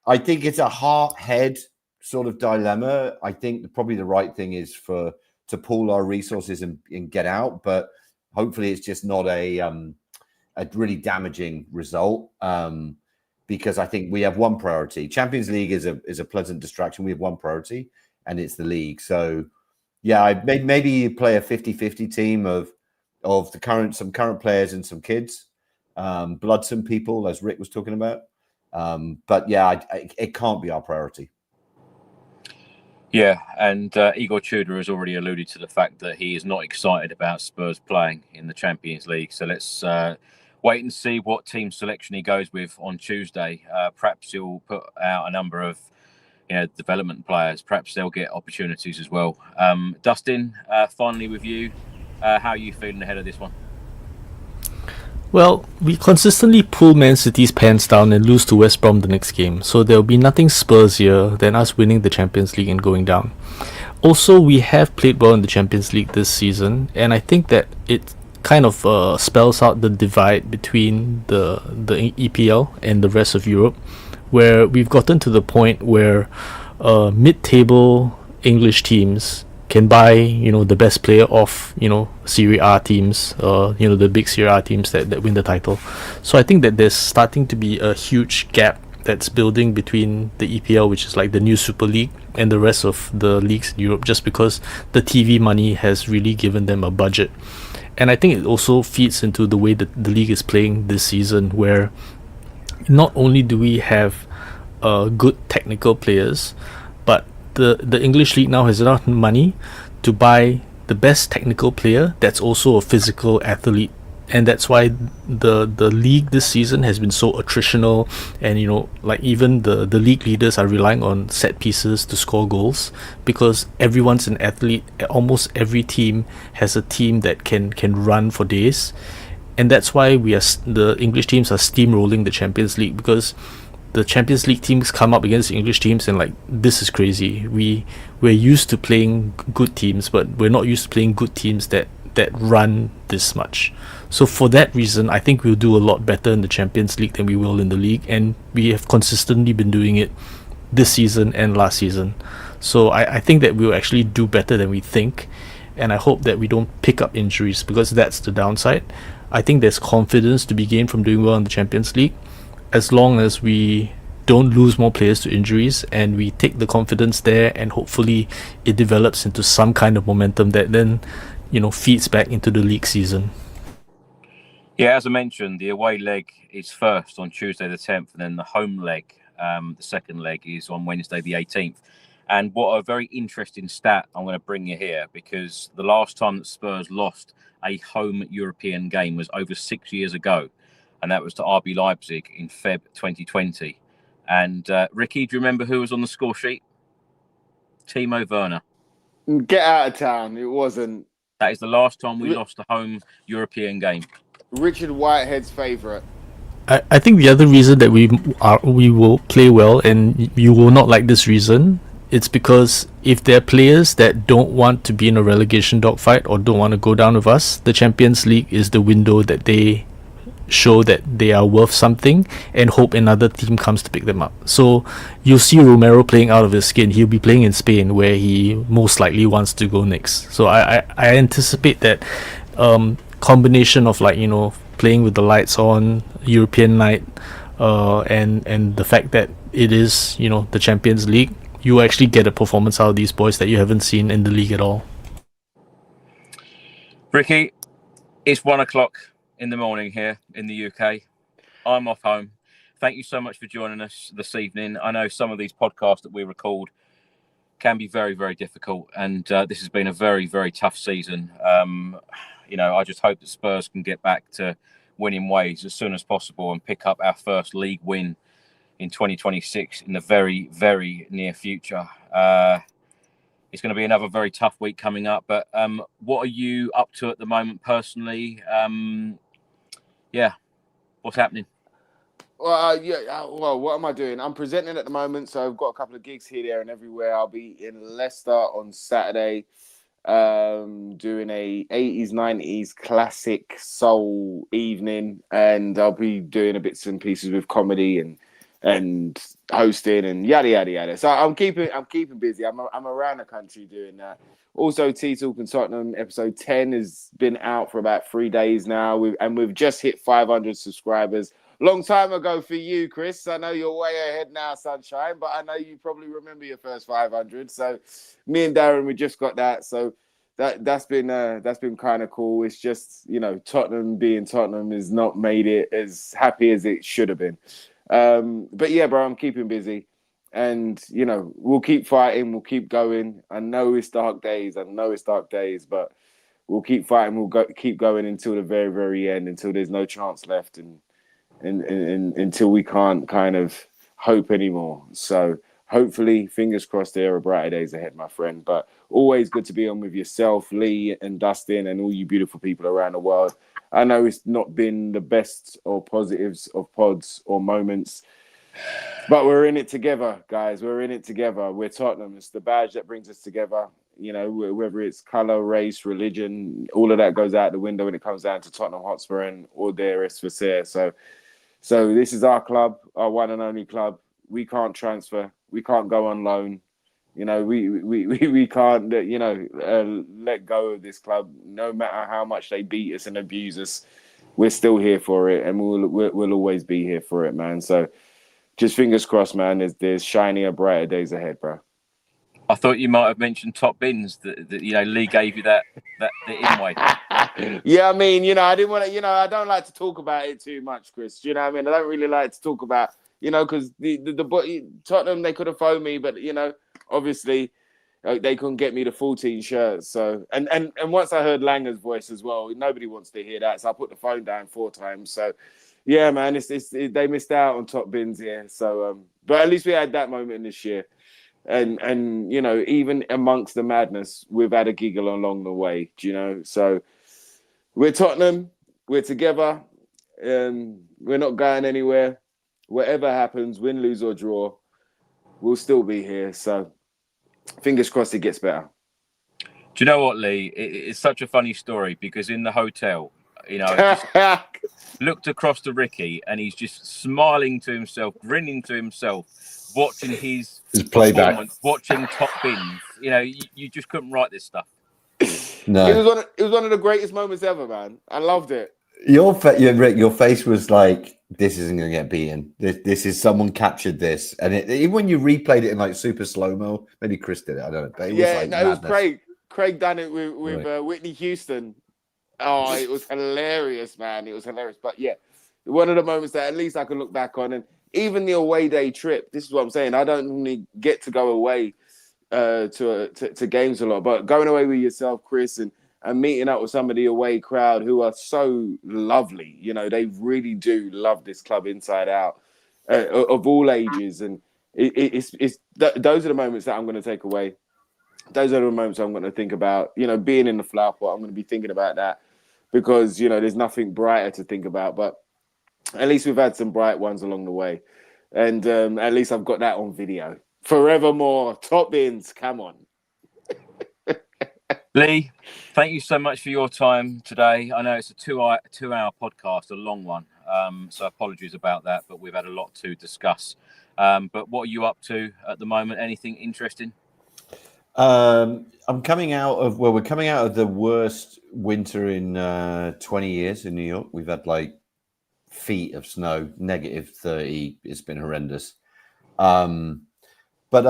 I think it's a heart-head sort of dilemma. I think probably the right thing is to pool our resources and get out, but hopefully it's just not a really damaging result, because I think we have one priority. Champions League is a pleasant distraction. We have one priority, and it's the league. So yeah, maybe you play a 50-50 team of of some current players and some kids, blood some people, as Rick was talking about. But yeah, it can't be our priority. Yeah, and Igor Tudor has already alluded to the fact that he is not excited about Spurs playing in the Champions League. So let's wait and see what team selection he goes with on Tuesday. Perhaps he'll put out a number of development players. Perhaps they'll get opportunities as well. Dustin, finally with you, how are you feeling ahead of this one? Well, we consistently pull Man City's pants down and lose to West Brom the next game, so there'll be nothing Spursier than us winning the Champions League and going down. Also, we have played well in the Champions League this season, and I think that it kind of spells out the divide between the EPL and the rest of Europe, where we've gotten to the point where mid-table English teams can buy, the best player off, Serie A teams, the big Serie A teams that win the title. So I think that there's starting to be a huge gap that's building between the EPL, which is like the new Super League, and the rest of the leagues in Europe, just because the TV money has really given them a budget. And I think it also feeds into the way that the league is playing this season, where not only do we have good technical players, but the English league now has enough money to buy the best technical player that's also a physical athlete, and that's why the league this season has been so attritional, and even the league leaders are relying on set pieces to score goals, because everyone's an athlete. Almost every team has a team that can run for days, and that's why the English teams are steamrolling the Champions League, because the Champions League teams come up against English teams and this is crazy. We're used to playing good teams, but we're not used to playing good teams that run this much. So for that reason, I think we'll do a lot better in the Champions League than we will in the league, and we have consistently been doing it this season and last season. So I think that we'll actually do better than we think, and I hope that we don't pick up injuries, because that's the downside. I think there's confidence to be gained from doing well in the Champions League, as long as we don't lose more players to injuries, and we take the confidence there, and hopefully it develops into some kind of momentum that then feeds back into the league season. Yeah, as I mentioned, the away leg is first on Tuesday the 10th, and then the home leg, the second leg, is on Wednesday the 18th. And what a very interesting stat I'm going to bring you here, because the last time that Spurs lost a home European game was over 6 years ago, and that was to RB Leipzig in Feb 2020. And Ricky, do you remember who was on the score sheet? Timo Werner. Get out of town. It wasn't. That is the last time we lost a home European game. Richard Whitehead's favourite. I think the other reason that we will play well, and you will not like this reason, it's because if there are players that don't want to be in a relegation dogfight or don't want to go down with us, the Champions League is the window that they show that they are worth something, and hope another team comes to pick them up. So you'll see Romero playing out of his skin. He'll be playing in Spain, where he most likely wants to go next. So I anticipate that combination of playing with the lights on, European night, and the fact that it is the Champions League, you actually get a performance out of these boys that you haven't seen in the league at all. Ricky, it's 1:00 in the morning here in the UK. I'm off home. Thank you so much for joining us this evening. I know some of these podcasts that we record can be very, very difficult, and this has been a very, very tough season. I just hope that Spurs can get back to winning ways as soon as possible and pick up our first league win in 2026 in the very, very near future. It's going to be another very tough week coming up, but what are you up to at the moment personally? What's happening? Well, what am I doing? I'm presenting at the moment, so I've got a couple of gigs here, there, and everywhere. I'll be in Leicester on Saturday, doing a 80s, 90s classic soul evening, and I'll be doing a bits and pieces with comedy and hosting and yada yada yada. So I'm keeping busy. I'm around the country doing that. Also, Tea Talk and Tottenham episode 10 has been out for about 3 days now. We've just hit 500 subscribers. Long time ago for you, Chris. I know you're way ahead now, Sunshine, but I know you probably remember your first 500. So me and Darren, we just got that. So that's been kind of cool. It's just, you know, Tottenham being Tottenham has not made it as happy as it should have been. But yeah, bro, I'm keeping busy, and you know, we'll keep fighting, we'll keep going. I know it's dark days, but we'll keep fighting. We'll keep going until the very, very end, until there's no chance left, and until we can't kind of hope anymore. So hopefully, fingers crossed, there are brighter days ahead, my friend. But always good to be on with yourself, Leigh and Dustin, and all you beautiful people around the world. I know it's not been the best or positives of pods or moments, but we're in it together, guys. We're in it together. We're Tottenham. It's the badge that brings us together. You know, whether it's colour, race, religion, all of that goes out the window when it comes down to Tottenham Hotspur and all their is for sale. So this is our club, our one and only club. We can't transfer. We can't go on loan. You know, we can't, you know, let go of this club. No matter how much they beat us and abuse us, we're still here for it, and we'll always be here for it, man. So just fingers crossed, man. There's shinier, brighter days ahead, bro. I thought you might have mentioned top bins that you know, Leigh gave you that the in way. Yeah, I mean, you know, I didn't want to, you know, I don't like to talk about it too much, Chris. You know what I mean? I don't really like to talk about, you know, because the Tottenham, they could have phoned me, but, you know, obviously they couldn't get me the 14 shirts. So, and once I heard Langer's voice as well, nobody wants to hear that. So I put the phone down 4 times. So, yeah, man, they missed out on top bins here. So, but at least we had that moment this year. And you know, even amongst the madness, we've had a giggle along the way, do you know? So we're Tottenham, we're together, and we're not going anywhere. Whatever happens, win, lose, or draw, we'll still be here. So fingers crossed it gets better. Do you know what, Leigh? It's such a funny story because in the hotel, you know, I just looked across to Ricky and he's just smiling to himself, grinning to himself, watching his playback, watching top bins. You know, you just couldn't write this stuff. No, it was one of the greatest moments ever, man. I loved it. Rick, your face was like, this isn't going to get beaten. This is someone captured this, and even when you replayed it in like super slow mo, maybe Chris did it. I don't know. But it was Craig. Craig done it with right. Whitney Houston. Oh, it was hilarious, man. It was hilarious. But yeah, one of the moments that at least I can look back on, and even the away day trip. This is what I'm saying. I don't normally get to go away to games a lot, but going away with yourself, Chris, and meeting up with some of the away crowd who are so lovely. You know, they really do love this club inside out, of all ages, and those are the moments that I'm going to take away. Those are the moments I'm going to think about. You know, being in the flower pot, I'm going to be thinking about that because, you know, there's nothing brighter to think about. But at least we've had some bright ones along the way. And at least I've got that on video. Forevermore, top bins, come on. Leigh, thank you so much for your time today. I know it's a two-hour podcast, a long one. So apologies about that, but we've had a lot to discuss. But what are you up to at the moment? Anything interesting? We're coming out of the worst winter in 20 years in New York. We've had like feet of snow, -30. It's been horrendous. But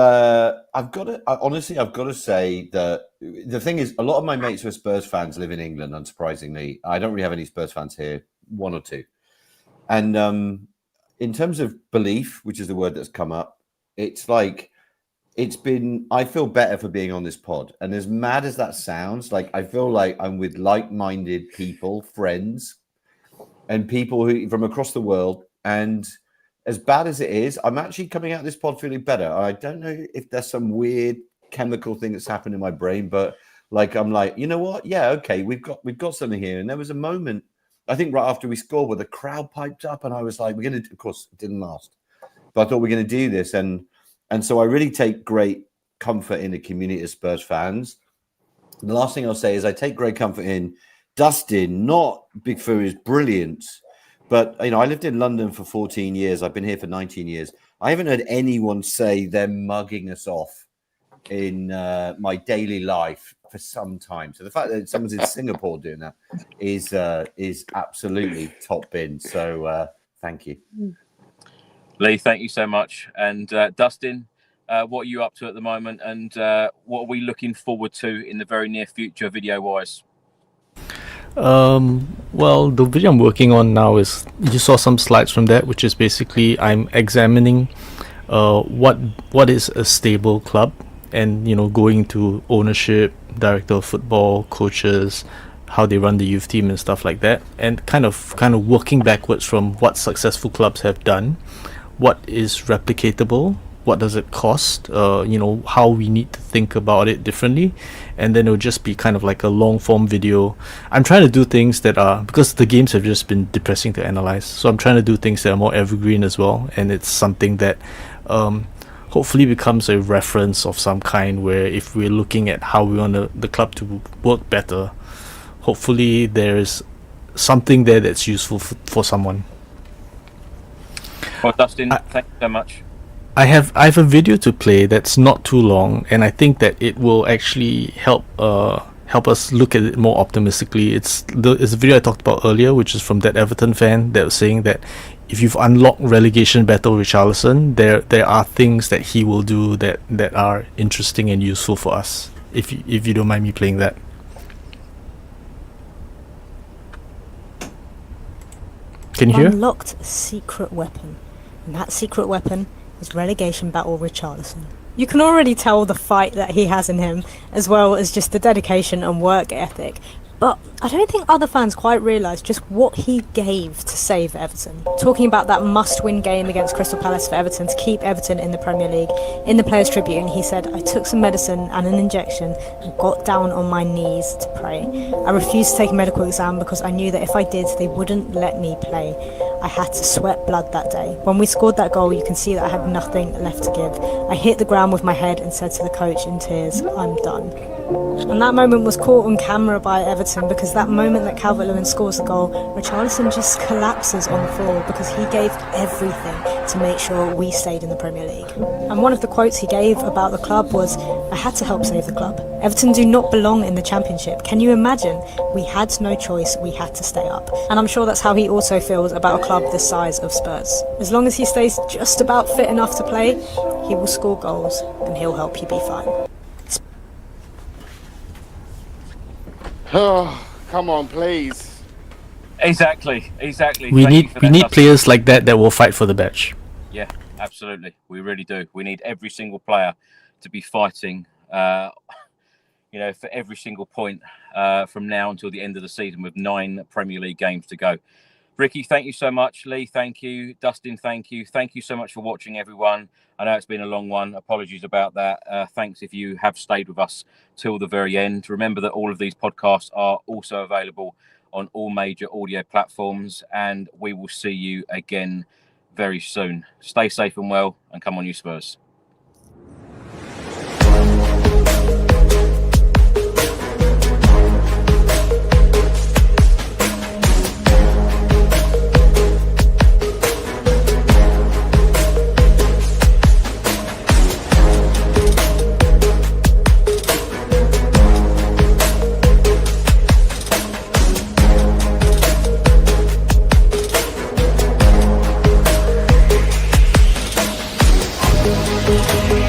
I've got to say that the thing is, a lot of my mates who are Spurs fans live in England, unsurprisingly. I don't really have any Spurs fans here, 1 or 2. And in terms of belief, which is the word that's come up, it's like, I feel better for being on this pod. And as mad as that sounds, like I feel like I'm with like-minded people, friends, and people who from across the world. And as bad as it is, I'm actually coming out of this pod feeling better. I don't know if there's some weird chemical thing that's happened in my brain, but like I'm like, you know what? Yeah, okay, we've got something here. And there was a moment, I think right after we scored, where the crowd piped up, and I was like, of course, it didn't last, but I thought we're going to do this. And so I really take great comfort in the community of Spurs fans. And the last thing I'll say is I take great comfort in Dustin, not big for his brilliance, but, you know, I lived in London for 14 years. I've been here for 19 years. I haven't heard anyone say they're mugging us off in my daily life for some time. So the fact that someone's in Singapore doing that is absolutely top bin. So thank you. Leigh, thank you so much. And Dustin, What are you up to at the moment, and what are we looking forward to in the very near future, video-wise? Well, the video I'm working on now is, you saw some slides from that, which is basically I'm examining what is a stable club, and going to ownership, director of football, coaches, how they run the youth team and stuff like that, and kind of working backwards from what successful clubs have done, what is replicatable, what does it cost, how we need to think about it differently, and then it'll just be kind of like a long form video. I'm trying to do things that are, because the games have just been depressing to analyze, so I'm trying to do things that are more evergreen as well, and it's something that hopefully becomes a reference of some kind, where if we're looking at how we want the club to work better, hopefully there's something there that's useful for someone. Well, Dustin, thank you so much. I have a video to play that's not too long, and I think that it will actually help us look at it more optimistically. It's a video I talked about earlier, which is from that Everton fan that was saying that if you've unlocked relegation battle Richarlison, there are things that he will do that are interesting and useful for us. If you don't mind me playing that. Can you hear? Unlocked a secret weapon, and that secret weapon is relegation battle Richarlison. You can already tell the fight that he has in him, as well as just the dedication and work ethic. But I don't think other fans quite realise just what he gave to save Everton. Talking about that must-win game against Crystal Palace for Everton to keep Everton in the Premier League, in the Players' Tribune he said, "I took some medicine and an injection and got down on my knees to pray. I refused to take a medical exam because I knew that if I did, they wouldn't let me play. I had to sweat blood that day. When we scored that goal, you can see that I had nothing left to give. I hit the ground with my head and said to the coach in tears, 'I'm done.'" And that moment was caught on camera by Everton, because that moment that Calvert-Lewin scores the goal, Richarlison just collapses on the floor because he gave everything to make sure we stayed in the Premier League. And one of the quotes he gave about the club was, "I had to help save the club. Everton do not belong in the Championship. Can you imagine? We had no choice, we had to stay up." And I'm sure that's how he also feels about a club the size of Spurs. As long as he stays just about fit enough to play, he will score goals and he'll help you be fine. Oh, come on, please. Exactly. We need players like that will fight for the badge. Yeah, absolutely. We really do. We need every single player to be fighting, for every single point from now until the end of the season, with 9 Premier League games to go. Ricky, thank you so much. Leigh, thank you. Dustin, thank you. Thank you so much for watching, everyone. I know it's been a long one. Apologies about that. Thanks if you have stayed with us till the very end. Remember that all of these podcasts are also available on all major audio platforms, and we will see you again very soon. Stay safe and well, and come on, you Spurs. We'll be right back.